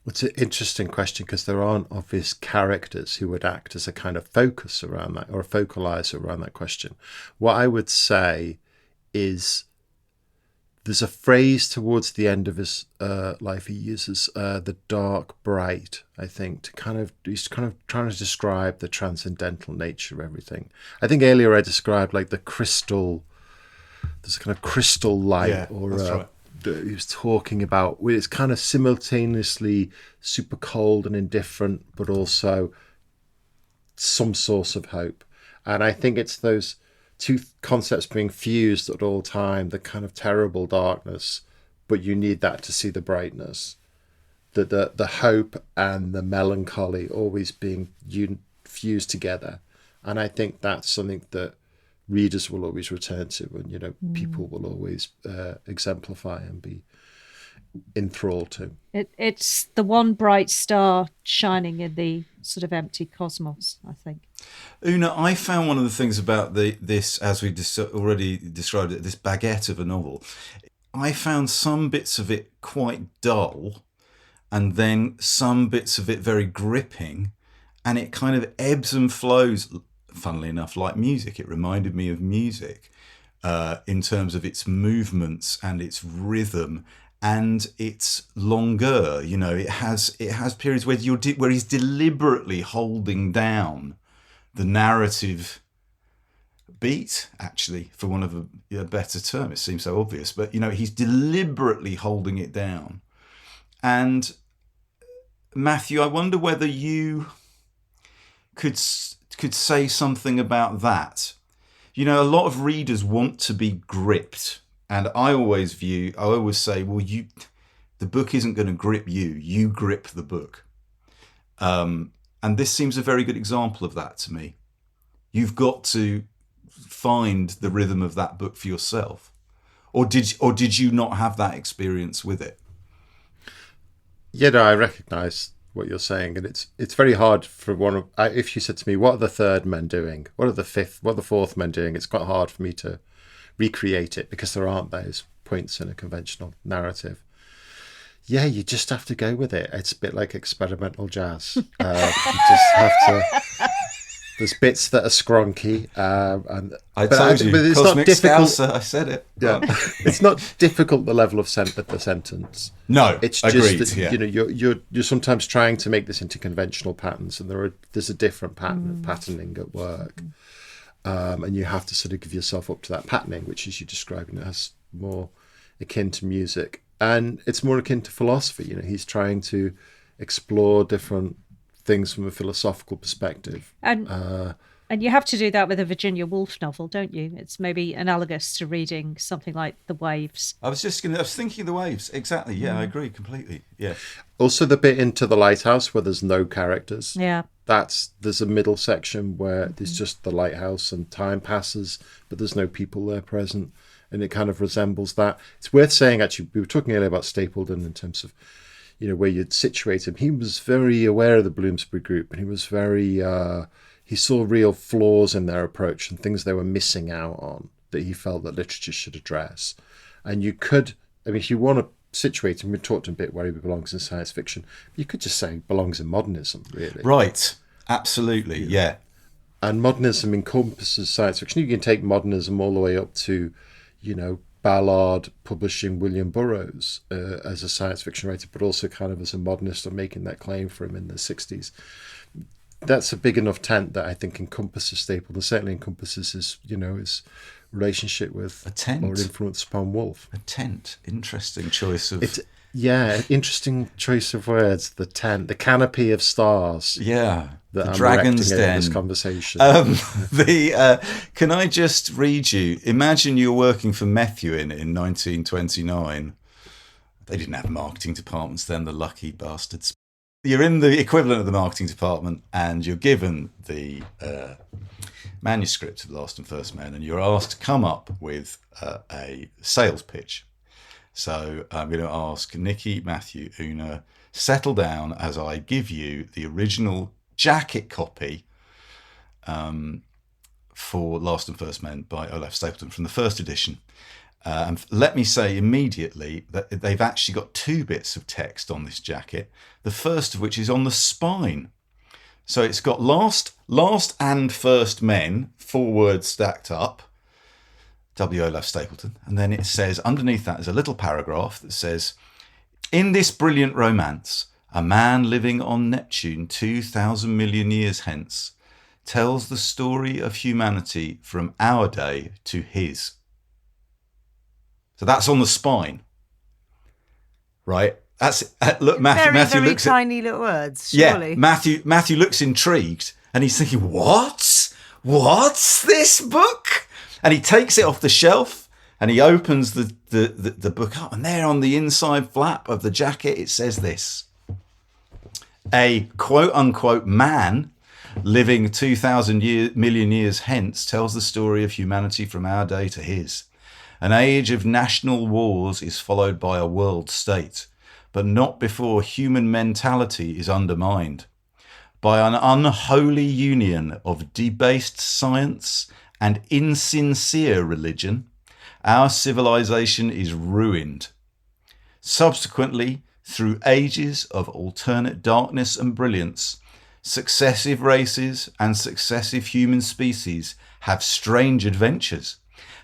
It's an interesting question because there aren't obvious characters who would act as a kind of focus around that, or a focalizer around that question. What I would say is there's a phrase towards the end of his life he uses, the dark bright, I think, he's kind of trying to describe the transcendental nature of everything. I think earlier I described like the crystal, there's a kind of crystal light, yeah, or that's right. He was talking about, it's kind of simultaneously super cold and indifferent, but also some source of hope. And I think it's those two concepts being fused at all time, the kind of terrible darkness, but you need that to see the brightness, the hope and the melancholy always being fused together. And I think that's something that readers will always return to, and people will always exemplify and be enthralled to. It's the one bright star shining in the sort of empty cosmos, I think. Una, I found one of the things about this, as we already described it, this baguette of a novel, I found some bits of it quite dull, and then some bits of it very gripping, and it kind of ebbs and flows, funnily enough, like music. It reminded me of music. in terms of its movements and its rhythm and its longueur. You know, it has periods where where he's deliberately holding down the narrative beat, actually, for one of a better term. It seems so obvious, but you know, he's deliberately holding it down. And Matthew, I wonder whether you could say something about that. You know, a lot of readers want to be gripped, and I always say, well, the book isn't going to grip you. You grip the book. And this seems a very good example of that to me. You've got to find the rhythm of that book for yourself, or did you not have that experience with it? Yeah, no, I recognise what you're saying, and it's very hard for if you said to me, what are the third men doing? What are the fourth men doing? It's quite hard for me to recreate it because there aren't those points in a conventional narrative. Yeah, you just have to go with it. It's a bit like experimental jazz. You just have to. There's bits that are skronky, but it's Cosmic not difficult. Scouser, I said it. Yeah, it's not difficult. The level of the sentence. No, it's agreed, just that, you know, you're sometimes trying to make this into conventional patterns, and there's a different patterning at work, and you have to sort of give yourself up to that patterning, which, as you described, has more akin to music, and it's more akin to philosophy. You know, he's trying to explore different things from a philosophical perspective, and you have to do that with a Virginia Woolf novel, don't you? It's maybe analogous to reading something like The Waves. I was thinking The Waves, exactly. Yeah, I agree completely. Yeah. Also, the bit into The Lighthouse where there's no characters. Yeah. There's a middle section where there's just the lighthouse and time passes, but there's no people there present, and it kind of resembles that. It's worth saying, actually, we were talking earlier about Stapledon in terms of, you know, where you'd situate him. He was very aware of the Bloomsbury Group, and he was very, he saw real flaws in their approach and things they were missing out on that he felt that literature should address. And you could, I mean, if you want to situate him, we talked a bit where he belongs in science fiction, you could just say he belongs in modernism, really. Right, absolutely, yeah. And modernism encompasses science fiction. You can take modernism all the way up to, you know, Ballard publishing William Burroughs as a science fiction writer, but also kind of as a modernist, or making that claim for him in the 60s. That's a big enough tent that I think encompasses Stapledon, certainly encompasses his, you know, his relationship with a tent or influence upon Woolf. A tent, interesting choice of. Interesting choice of words. The tent, the canopy of stars. Yeah, that the I'm dragon's den. This conversation. Can I just read you? Imagine you're working for Methuen in 1929. They didn't have marketing departments then, the lucky bastards. You're in the equivalent of the marketing department, and you're given the manuscript of Last and First Men, and you're asked to come up with a sales pitch. So I'm going to ask Nicky, Matthew, Una, settle down as I give you the original jacket copy for Last and First Men by Olaf Stapledon from the first edition. And let me say immediately that they've actually got two bits of text on this jacket, the first of which is on the spine. So it's got last and first men, 4 words stacked up, W. Olaf Stapledon. And then it says, underneath that is a little paragraph that says, in this brilliant romance, a man living on Neptune 2,000 million years hence tells the story of humanity from our day to his. So that's on the spine, right? That's look. Matthew very looks tiny little words. Surely. Yeah, Matthew looks intrigued, and he's thinking, "What? What's this book?" And he takes it off the shelf, and he opens the book up, and there on the inside flap of the jacket it says this: a quote unquote man living 2,000 million years hence tells the story of humanity from our day to his. An age of national wars is followed by a world state, but not before human mentality is undermined. By an unholy union of debased science and insincere religion, our civilization is ruined. Subsequently, through ages of alternate darkness and brilliance, successive races and successive human species have strange adventures,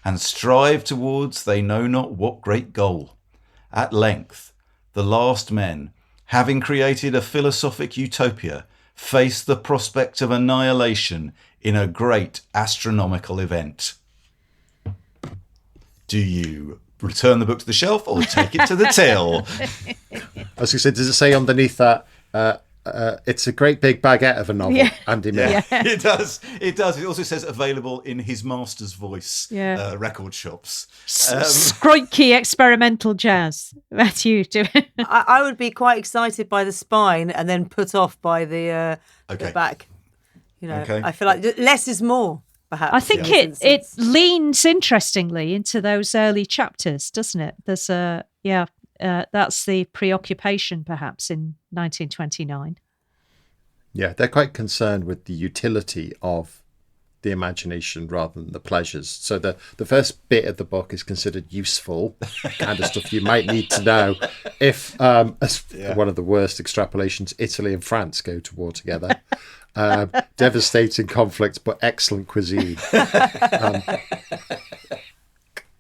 and strive towards they know not what great goal. At length, the last men, having created a philosophic utopia, face the prospect of annihilation in a great astronomical event. Do you return the book to the shelf or take it to the till? I was going to say, does it say underneath that, it's a great big baguette of a novel, Andy Miller? Yeah, it does. It does. It also says available in his master's voice record shops. Scroiky experimental jazz. Matthew, do it. I would be quite excited by the spine and then put off by the back. You know, I feel like less is more, perhaps. I think it leans interestingly into those early chapters, doesn't it? There's that's the preoccupation, perhaps, in 1929. Yeah, they're quite concerned with the utility of the imagination rather than the pleasures. So the first bit of the book is considered useful, kind of stuff you might need to know if, one of the worst extrapolations, Italy and France go to war together. Devastating conflict, but excellent cuisine.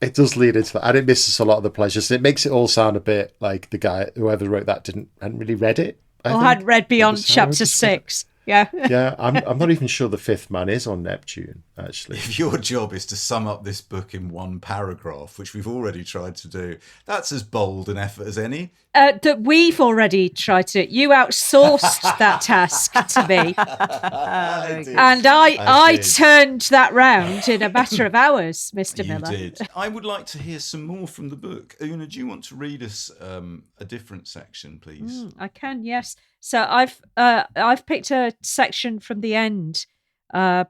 It does lead into that, and it misses a lot of the pleasures. It makes it all sound a bit like the guy, whoever wrote that, hadn't really read it. I hadn't read beyond chapter 6. Yeah. Yeah, I'm not even sure the fifth man is on Neptune, actually. If your job is to sum up this book in one paragraph, which we've already tried to do, that's as bold an effort as any. That we've already tried to. You outsourced that task to me. And I turned that round in a matter of hours, Mr. Miller. You did. I would like to hear some more from the book. Una, do you want to read us a different section, please? I can, yes. So I've picked a section from the end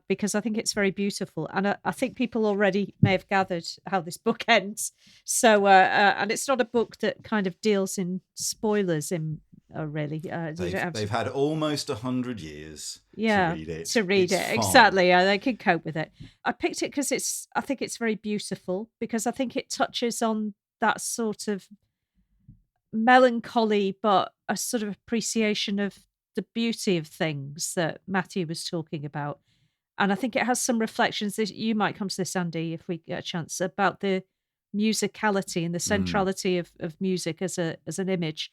because I think it's very beautiful, and I think people already may have gathered how this book ends. So and it's not a book that kind of deals in spoilers in really. They've had almost 100 years to read it. Exactly. They can cope with it. I picked it because I think it's very beautiful, because I think it touches on that sort of melancholy, but a sort of appreciation of the beauty of things that Matthew was talking about. And I think it has some reflections that you might come to this, Andy, if we get a chance, about the musicality and the centrality of music as an image.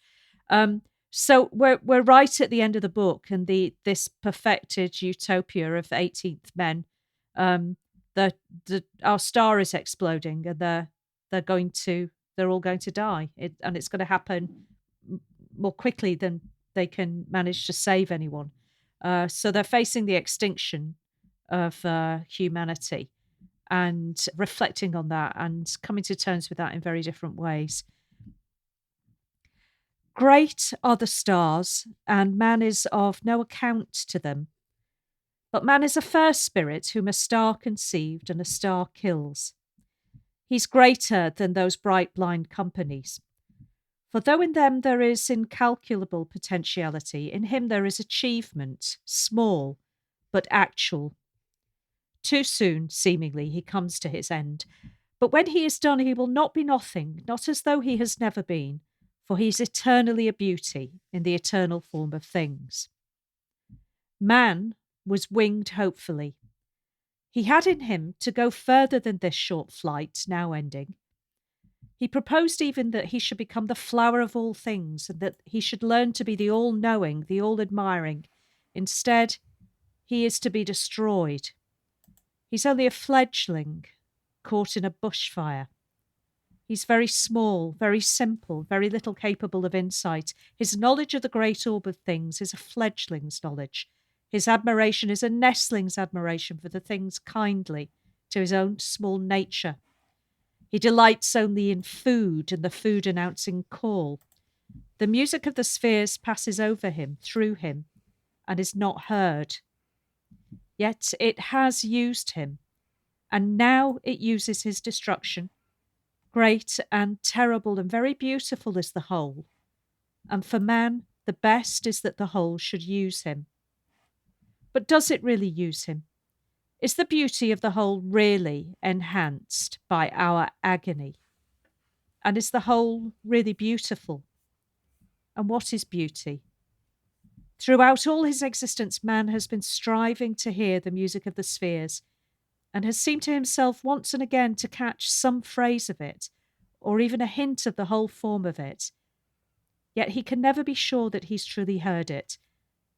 So we're right at the end of the book, and this perfected utopia of 18th men. Our star is exploding, and they're all going to die, and it's going to happen more quickly than they can manage to save anyone. So they're facing the extinction of humanity and reflecting on that and coming to terms with that in very different ways. Great are the stars, and man is of no account to them. But man is a first spirit whom a star conceived and a star kills. He's greater than those bright blind companies. For though in them there is incalculable potentiality, in him there is achievement, small, but actual. Too soon, seemingly, he comes to his end. But when he is done, he will not be nothing, not as though he has never been, for he is eternally a beauty in the eternal form of things. Man was winged hopefully. He had in him to go further than this short flight, now ending. He proposed even that he should become the flower of all things, and that he should learn to be the all-knowing, the all-admiring. Instead, he is to be destroyed. He's only a fledgling caught in a bushfire. He's very small, very simple, very little capable of insight. His knowledge of the great orb of things is a fledgling's knowledge. His admiration is a nestling's admiration for the things kindly to his own small nature. He delights only in food and the food-announcing call. The music of the spheres passes over him, through him, and is not heard. Yet it has used him, and now it uses his destruction. Great and terrible and very beautiful is the whole, and for man the best is that the whole should use him. But does it really use him? Is the beauty of the whole really enhanced by our agony? And is the whole really beautiful? And what is beauty? Throughout all his existence, man has been striving to hear the music of the spheres, and has seemed to himself once and again to catch some phrase of it, or even a hint of the whole form of it. Yet he can never be sure that he's truly heard it,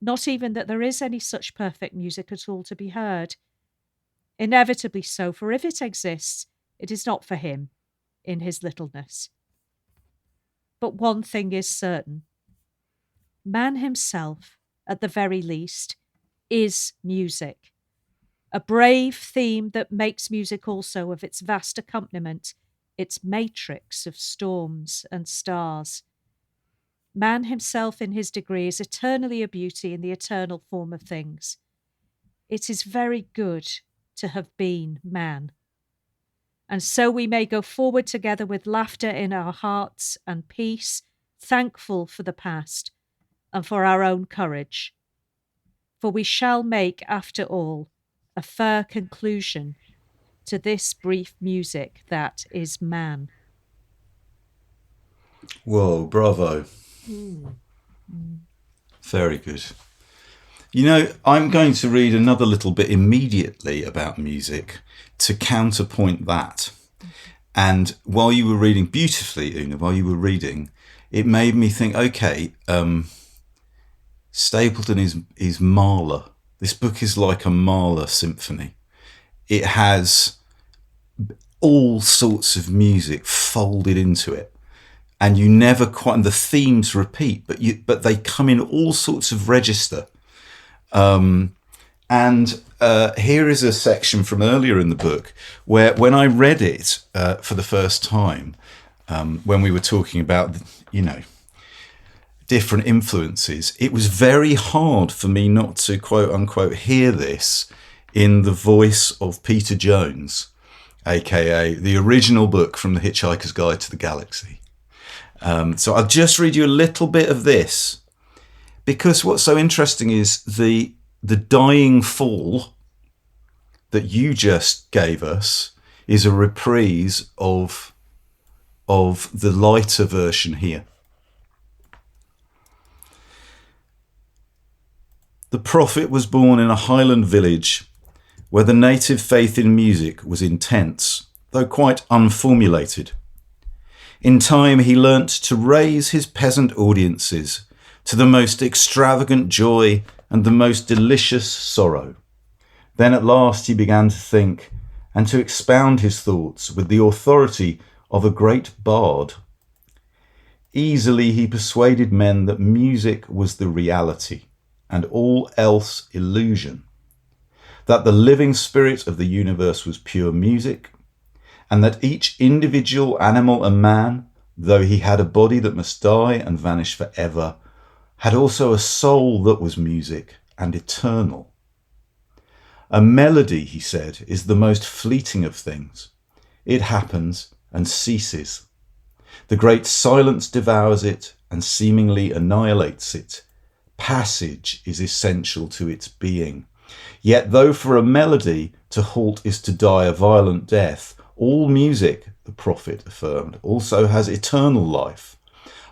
not even that there is any such perfect music at all to be heard. Inevitably so, for if it exists, it is not for him, in his littleness. But one thing is certain. Man himself, at the very least, is music. A brave theme that makes music also of its vast accompaniment, its matrix of storms and stars. Man himself in his degree is eternally a beauty in the eternal form of things. It is very good to have been man. And so we may go forward together with laughter in our hearts and peace, thankful for the past and for our own courage. For we shall make, after all, a fair conclusion to this brief music that is man. Whoa, bravo. Very good. You know, I'm going to read another little bit immediately about music to counterpoint that. And while you were reading beautifully, Una, while you were reading, it made me think, okay, Stapledon is Mahler. This book is like a Mahler symphony. It has all sorts of music folded into it. And you never quite, and the themes repeat, but they come in all sorts of register. And here is a section from earlier in the book where, when I read it for the first time, when we were talking about, different influences, it was very hard for me not to quote unquote hear this in the voice of Peter Jones, aka the original book from The Hitchhiker's Guide to the Galaxy. So I'll just read you a little bit of this, because what's so interesting is the dying fall that you just gave us is a reprise of the lighter version here. The prophet was born in a highland village where the native faith in music was intense, though quite unformulated. In time, he learnt to raise his peasant audiences to the most extravagant joy and the most delicious sorrow. Then at last he began to think and to expound his thoughts with the authority of a great bard. Easily he persuaded men that music was the reality and all else illusion, that the living spirit of the universe was pure music, and that each individual animal and man, though he had a body that must die and vanish forever, had also a soul that was music and eternal. A melody, he said, is the most fleeting of things. It happens and ceases. The great silence devours it and seemingly annihilates it. Passage is essential to its being. Yet though for a melody to halt is to die a violent death, all music, the prophet affirmed, also has eternal life.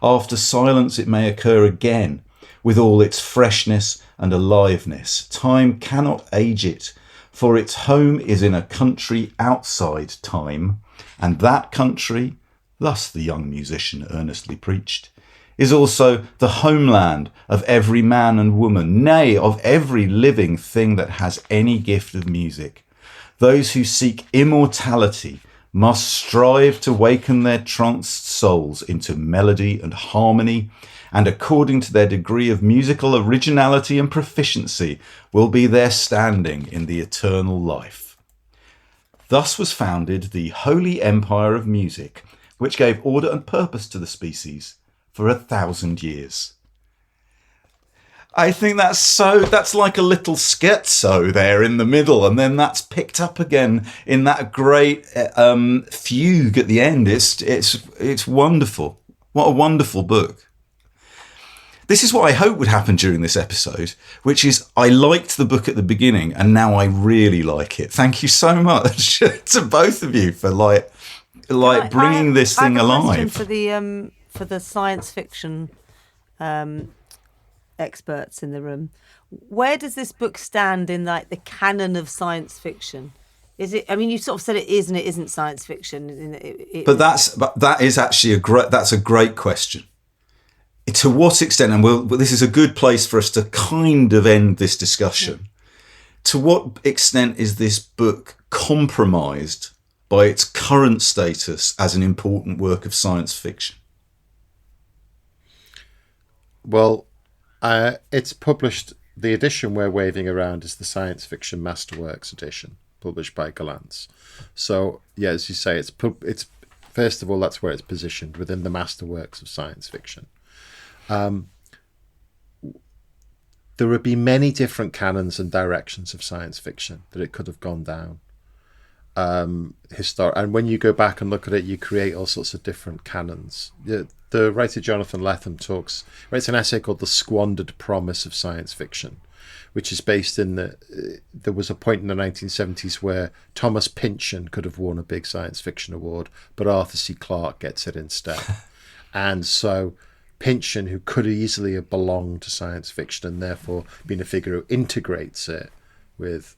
After silence it may occur again, with all its freshness and aliveness. Time cannot age it, for its home is in a country outside time, and that country, thus the young musician earnestly preached, is also the homeland of every man and woman, nay, of every living thing that has any gift of music. Those who seek immortality must strive to waken their tranced souls into melody and harmony, and according to their degree of musical originality and proficiency will be their standing in the eternal life. Thus was founded the Holy Empire of Music, which gave order and purpose to the species for 1,000 years. I think that's like a little scherzo there in the middle, and then that's picked up again in that great fugue at the end. It's wonderful. What a wonderful book. This is what I hope would happen during this episode, which is I liked the book at the beginning and now I really like it. Thank you so much to both of you for bringing this thing alive. For the science fiction experts in the room, where does this book stand in the canon of science fiction? Is it? I mean, you sort of said it is and it isn't science fiction. But that is actually a great question. To what extent, and this is a good place for us to kind of end this discussion. To what extent is this book compromised by its current status as an important work of science fiction? Well, it's published. The edition we're waving around is the Science Fiction Masterworks edition, published by Gollancz. So, yeah, as you say, it's first of all, that's where it's positioned within the masterworks of science fiction. There would be many different canons and directions of science fiction that it could have gone down. And when you go back and look at it, you create all sorts of different canons. The writer Jonathan Lethem writes an essay called The Squandered Promise of Science Fiction, which is based in there was a point in the 1970s where Thomas Pynchon could have won a big science fiction award, but Arthur C. Clarke gets it instead. And so Pynchon, who could easily have belonged to science fiction and therefore been a figure who integrates it with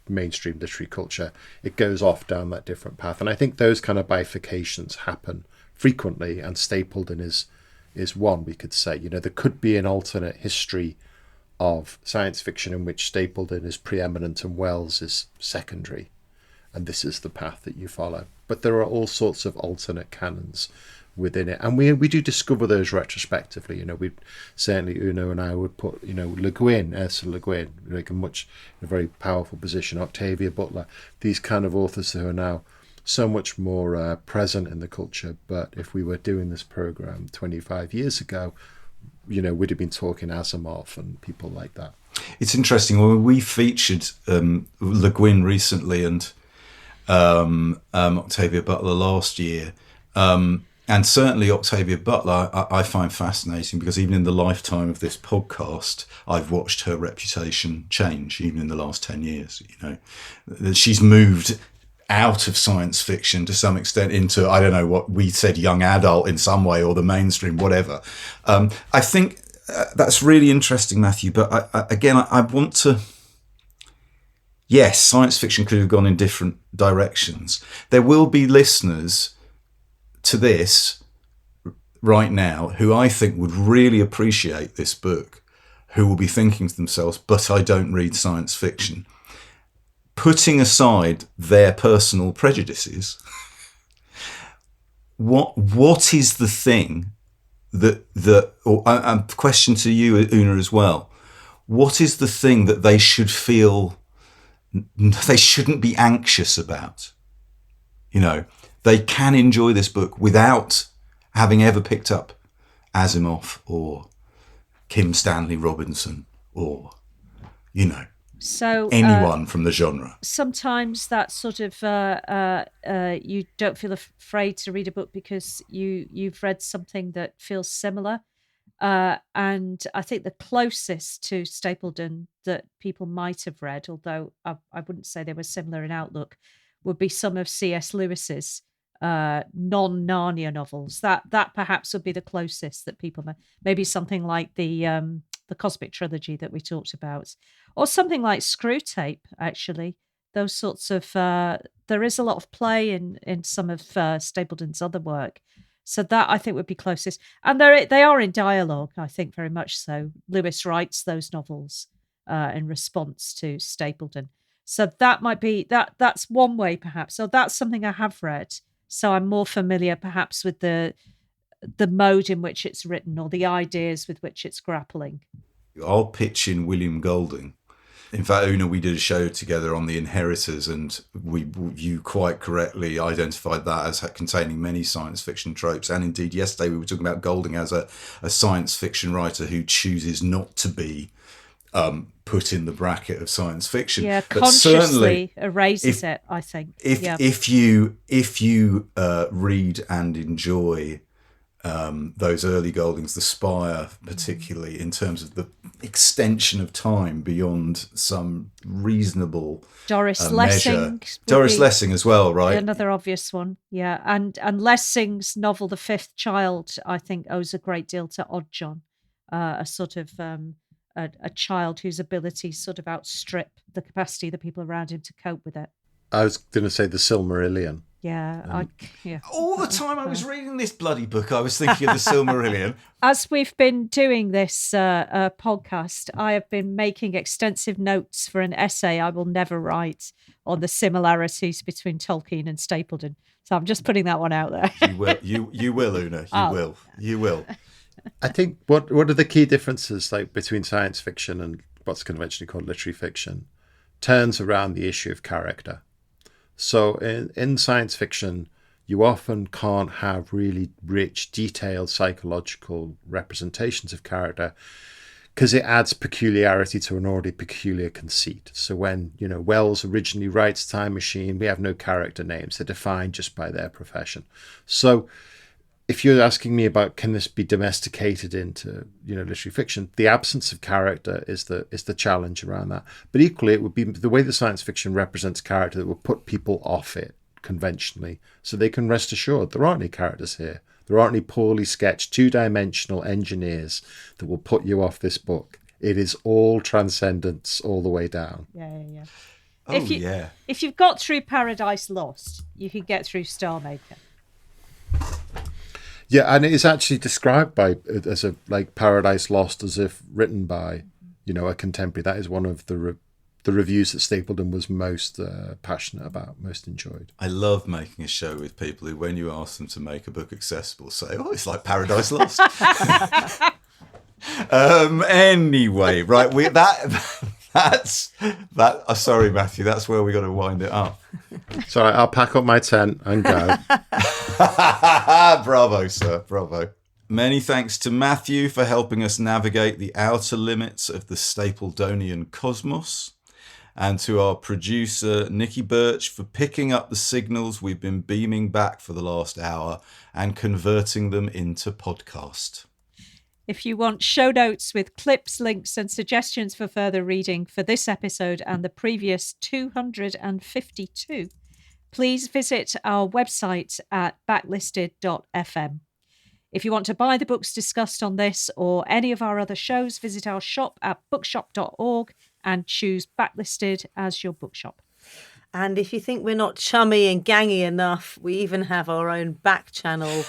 mainstream literary culture, it goes off down that different path. And I think those kind of bifurcations happen frequently, and Stapledon is one, we could say. There could be an alternate history of science fiction in which Stapledon is preeminent and Wells is secondary, and this is the path that you follow. But there are all sorts of alternate canons within it, and we do discover those retrospectively. We certainly, Uno and I would put Le Guin, Ursula Le Guin, like in a very powerful position, Octavia Butler, these kind of authors who are now so much more present in the culture. But if we were doing this program 25 years ago, we'd have been talking Asimov and people like that. It's interesting. Well, we featured Le Guin recently and Octavia Butler last year. And certainly Octavia Butler I find fascinating, because even in the lifetime of this podcast, I've watched her reputation change, even in the last 10 years. She's moved out of science fiction to some extent into, I don't know what we said, young adult in some way, or the mainstream, whatever. I think that's really interesting, Matthew. But I want to... Yes, science fiction could have gone in different directions. There will be listeners to this right now who I think would really appreciate this book, who will be thinking to themselves, but I don't read science fiction. Putting aside their personal prejudices, what is the thing and question to you, Una, as well, what is the thing that they should feel they shouldn't be anxious about? They can enjoy this book without having ever picked up Asimov or Kim Stanley Robinson or, So anyone from the genre. Sometimes that sort of you don't feel afraid to read a book because you've read something that feels similar. And I think the closest to Stapledon that people might have read, although I wouldn't say they were similar in outlook, would be some of C.S. Lewis's non-Narnia novels. That perhaps would be the closest that people maybe something like the Cosmic Trilogy that we talked about, or something like Screwtape. Actually, those sorts of there is a lot of play in some of Stapledon's other work, so that I think would be closest. And they are in dialogue, I think, very much so. Lewis writes those novels in response to Stapledon, so that might be that's one way perhaps. So that's something I have read. So I'm more familiar perhaps with the mode in which it's written or the ideas with which it's grappling. I'll pitch in William Golding. In fact, Una, we did a show together on The Inheritors, and you quite correctly identified that as containing many science fiction tropes. And indeed, yesterday we were talking about Golding as a science fiction writer who chooses not to be put in the bracket of science fiction. Yeah, but consciously erases it, I think. If you read and enjoy those early Goldings, The Spire particularly, in terms of the extension of time beyond some reasonable Doris Lessing. Doris Lessing as well, right? Another obvious one, yeah. And Lessing's novel, The Fifth Child, I think owes a great deal to Oddjohn, a sort of a child whose abilities sort of outstrip the capacity of the people around him to cope with it. I was going to say the Silmarillion. Yeah, All the time I was reading this bloody book, I was thinking of the Silmarillion. As we've been doing this podcast, I have been making extensive notes for an essay I will never write on the similarities between Tolkien and Stapledon. So I'm just putting that one out there. You will, Una. You will. I think what are the key differences like between science fiction and what's conventionally called literary fiction turns around the issue of character. So in science fiction, you often can't have really rich, detailed psychological representations of character because it adds peculiarity to an already peculiar conceit. So when, Wells originally writes Time Machine, we have no character names. They're defined just by their profession. So if you're asking me about can this be domesticated into literary fiction, the absence of character is the challenge around that. But equally, it would be the way the science fiction represents character that will put people off it conventionally, so they can rest assured there aren't any characters here. There aren't any poorly sketched two-dimensional engineers that will put you off this book. It is all transcendence all the way down. Yeah. Oh, If you've got through Paradise Lost, you can get through Star Maker. Yeah, and it is actually described as Paradise Lost as if written by, a contemporary. That is one of the reviews that Stapledon was most passionate about, most enjoyed. I love making a show with people who, when you ask them to make a book accessible, say, "Oh, it's like Paradise Lost." Anyway, right? That's that. Sorry, Matthew. That's where we got to wind it up. Sorry, I'll pack up my tent and go. Bravo, sir. Bravo. Many thanks to Matthew for helping us navigate the outer limits of the Stapledonian cosmos, and to our producer, Nicky Birch, for picking up the signals we've been beaming back for the last hour and converting them into podcast. If you want show notes with clips, links, and suggestions for further reading for this episode and the previous 252, please visit our website at backlisted.fm. If you want to buy the books discussed on this or any of our other shows, visit our shop at bookshop.org and choose Backlisted as your bookshop. And if you think we're not chummy and gangy enough, we even have our own back channel,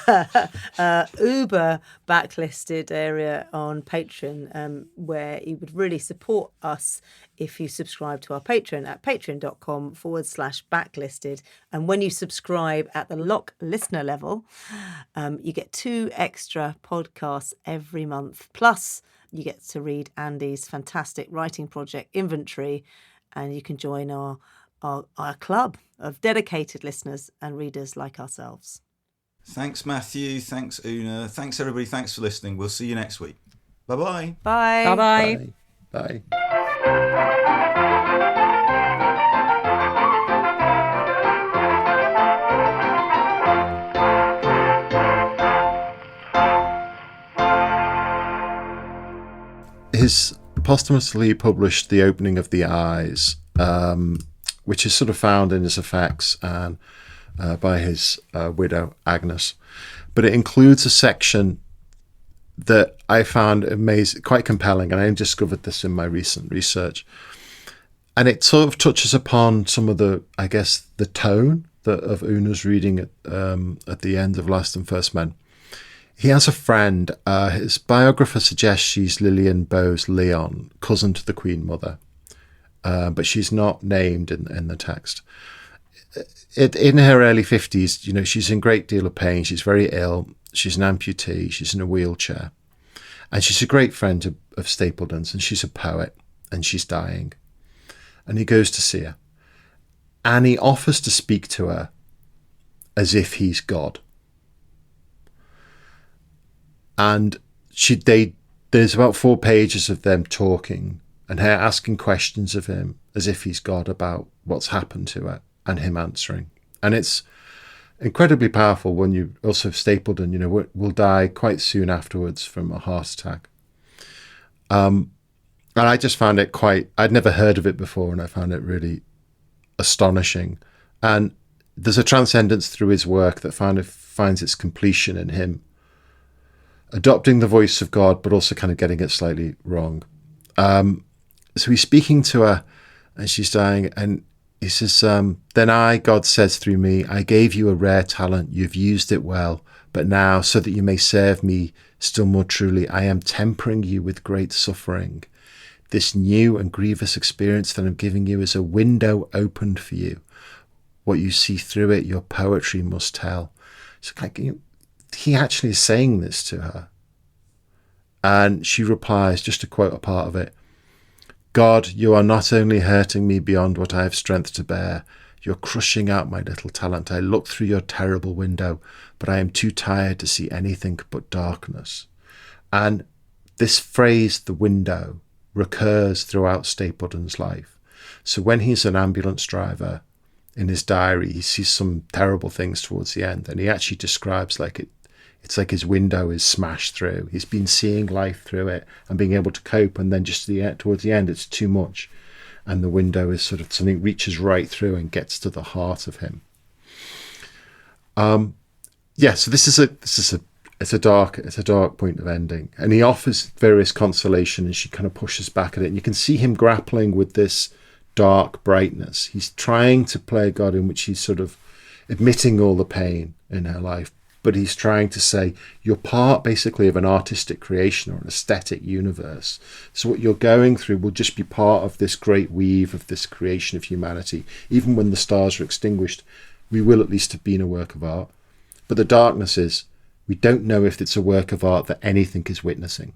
Uber backlisted area on Patreon, where you would really support us if you subscribe to our Patreon at patreon.com/backlisted. And when you subscribe at the lock listener level, you get 2 extra podcasts every month. Plus, you get to read Andy's fantastic writing project, Inventory, and you can join our club of dedicated listeners and readers like ourselves. Thanks, Matthew. Thanks, Una. Thanks, everybody. Thanks for listening. We'll see you next week. Bye-bye. Bye. Bye-bye. Bye. His posthumously published The Opening of the Eyes, which is sort of found in his effects and by his widow, Agnes. But it includes a section that I found amazing, quite compelling, and I discovered this in my recent research. And it sort of touches upon some of the tone of Una's reading at the end of Last and First Men. He has a friend, his biographer suggests she's Lillian Bowes Leon, cousin to the Queen Mother. But she's not named in the text. In her early 50s, she's in a great deal of pain. She's very ill. She's an amputee. She's in a wheelchair. And she's a great friend of Stapledon's, and she's a poet, and she's dying. And he goes to see her. And he offers to speak to her as if he's God. And there's about 4 pages of them talking and her asking questions of him as if he's God about what's happened to her, and him answering. And it's incredibly powerful when you also have Stapledon, will die quite soon afterwards from a heart attack. And I just found it I'd never heard of it before, and I found it really astonishing. And there's a transcendence through his work that finds its completion in him adopting the voice of God, but also kind of getting it slightly wrong. So he's speaking to her and she's dying, and he says, then I, God says through me, I gave you a rare talent, you've used it well, but now, so that you may serve me still more truly, I am tempering you with great suffering. This new and grievous experience that I'm giving you is a window opened for you. What you see through it, your poetry must tell. So like, he actually is saying this to her. And she replies, just to quote a part of it, God, you are not only hurting me beyond what I have strength to bear, you're crushing out my little talent. I look through your terrible window, but I am too tired to see anything but darkness. And this phrase, the window, recurs throughout Stapledon's life. So when he's an ambulance driver, in his diary, he sees some terrible things towards the end, and he actually describes it's like his window is smashed through. He's been seeing life through it and being able to cope, and then just towards the end, it's too much, and the window is sort of something reaches right through and gets to the heart of him. So it's a dark point of ending, and he offers various consolation, and she kind of pushes back at it, and you can see him grappling with this dark brightness. He's trying to play a God in which he's sort of admitting all the pain in her life, but he's trying to say you're part basically of an artistic creation or an aesthetic universe. So what you're going through will just be part of this great weave of this creation of humanity. Even when the stars are extinguished, we will at least have been a work of art. But the darkness is, we don't know if it's a work of art that anything is witnessing.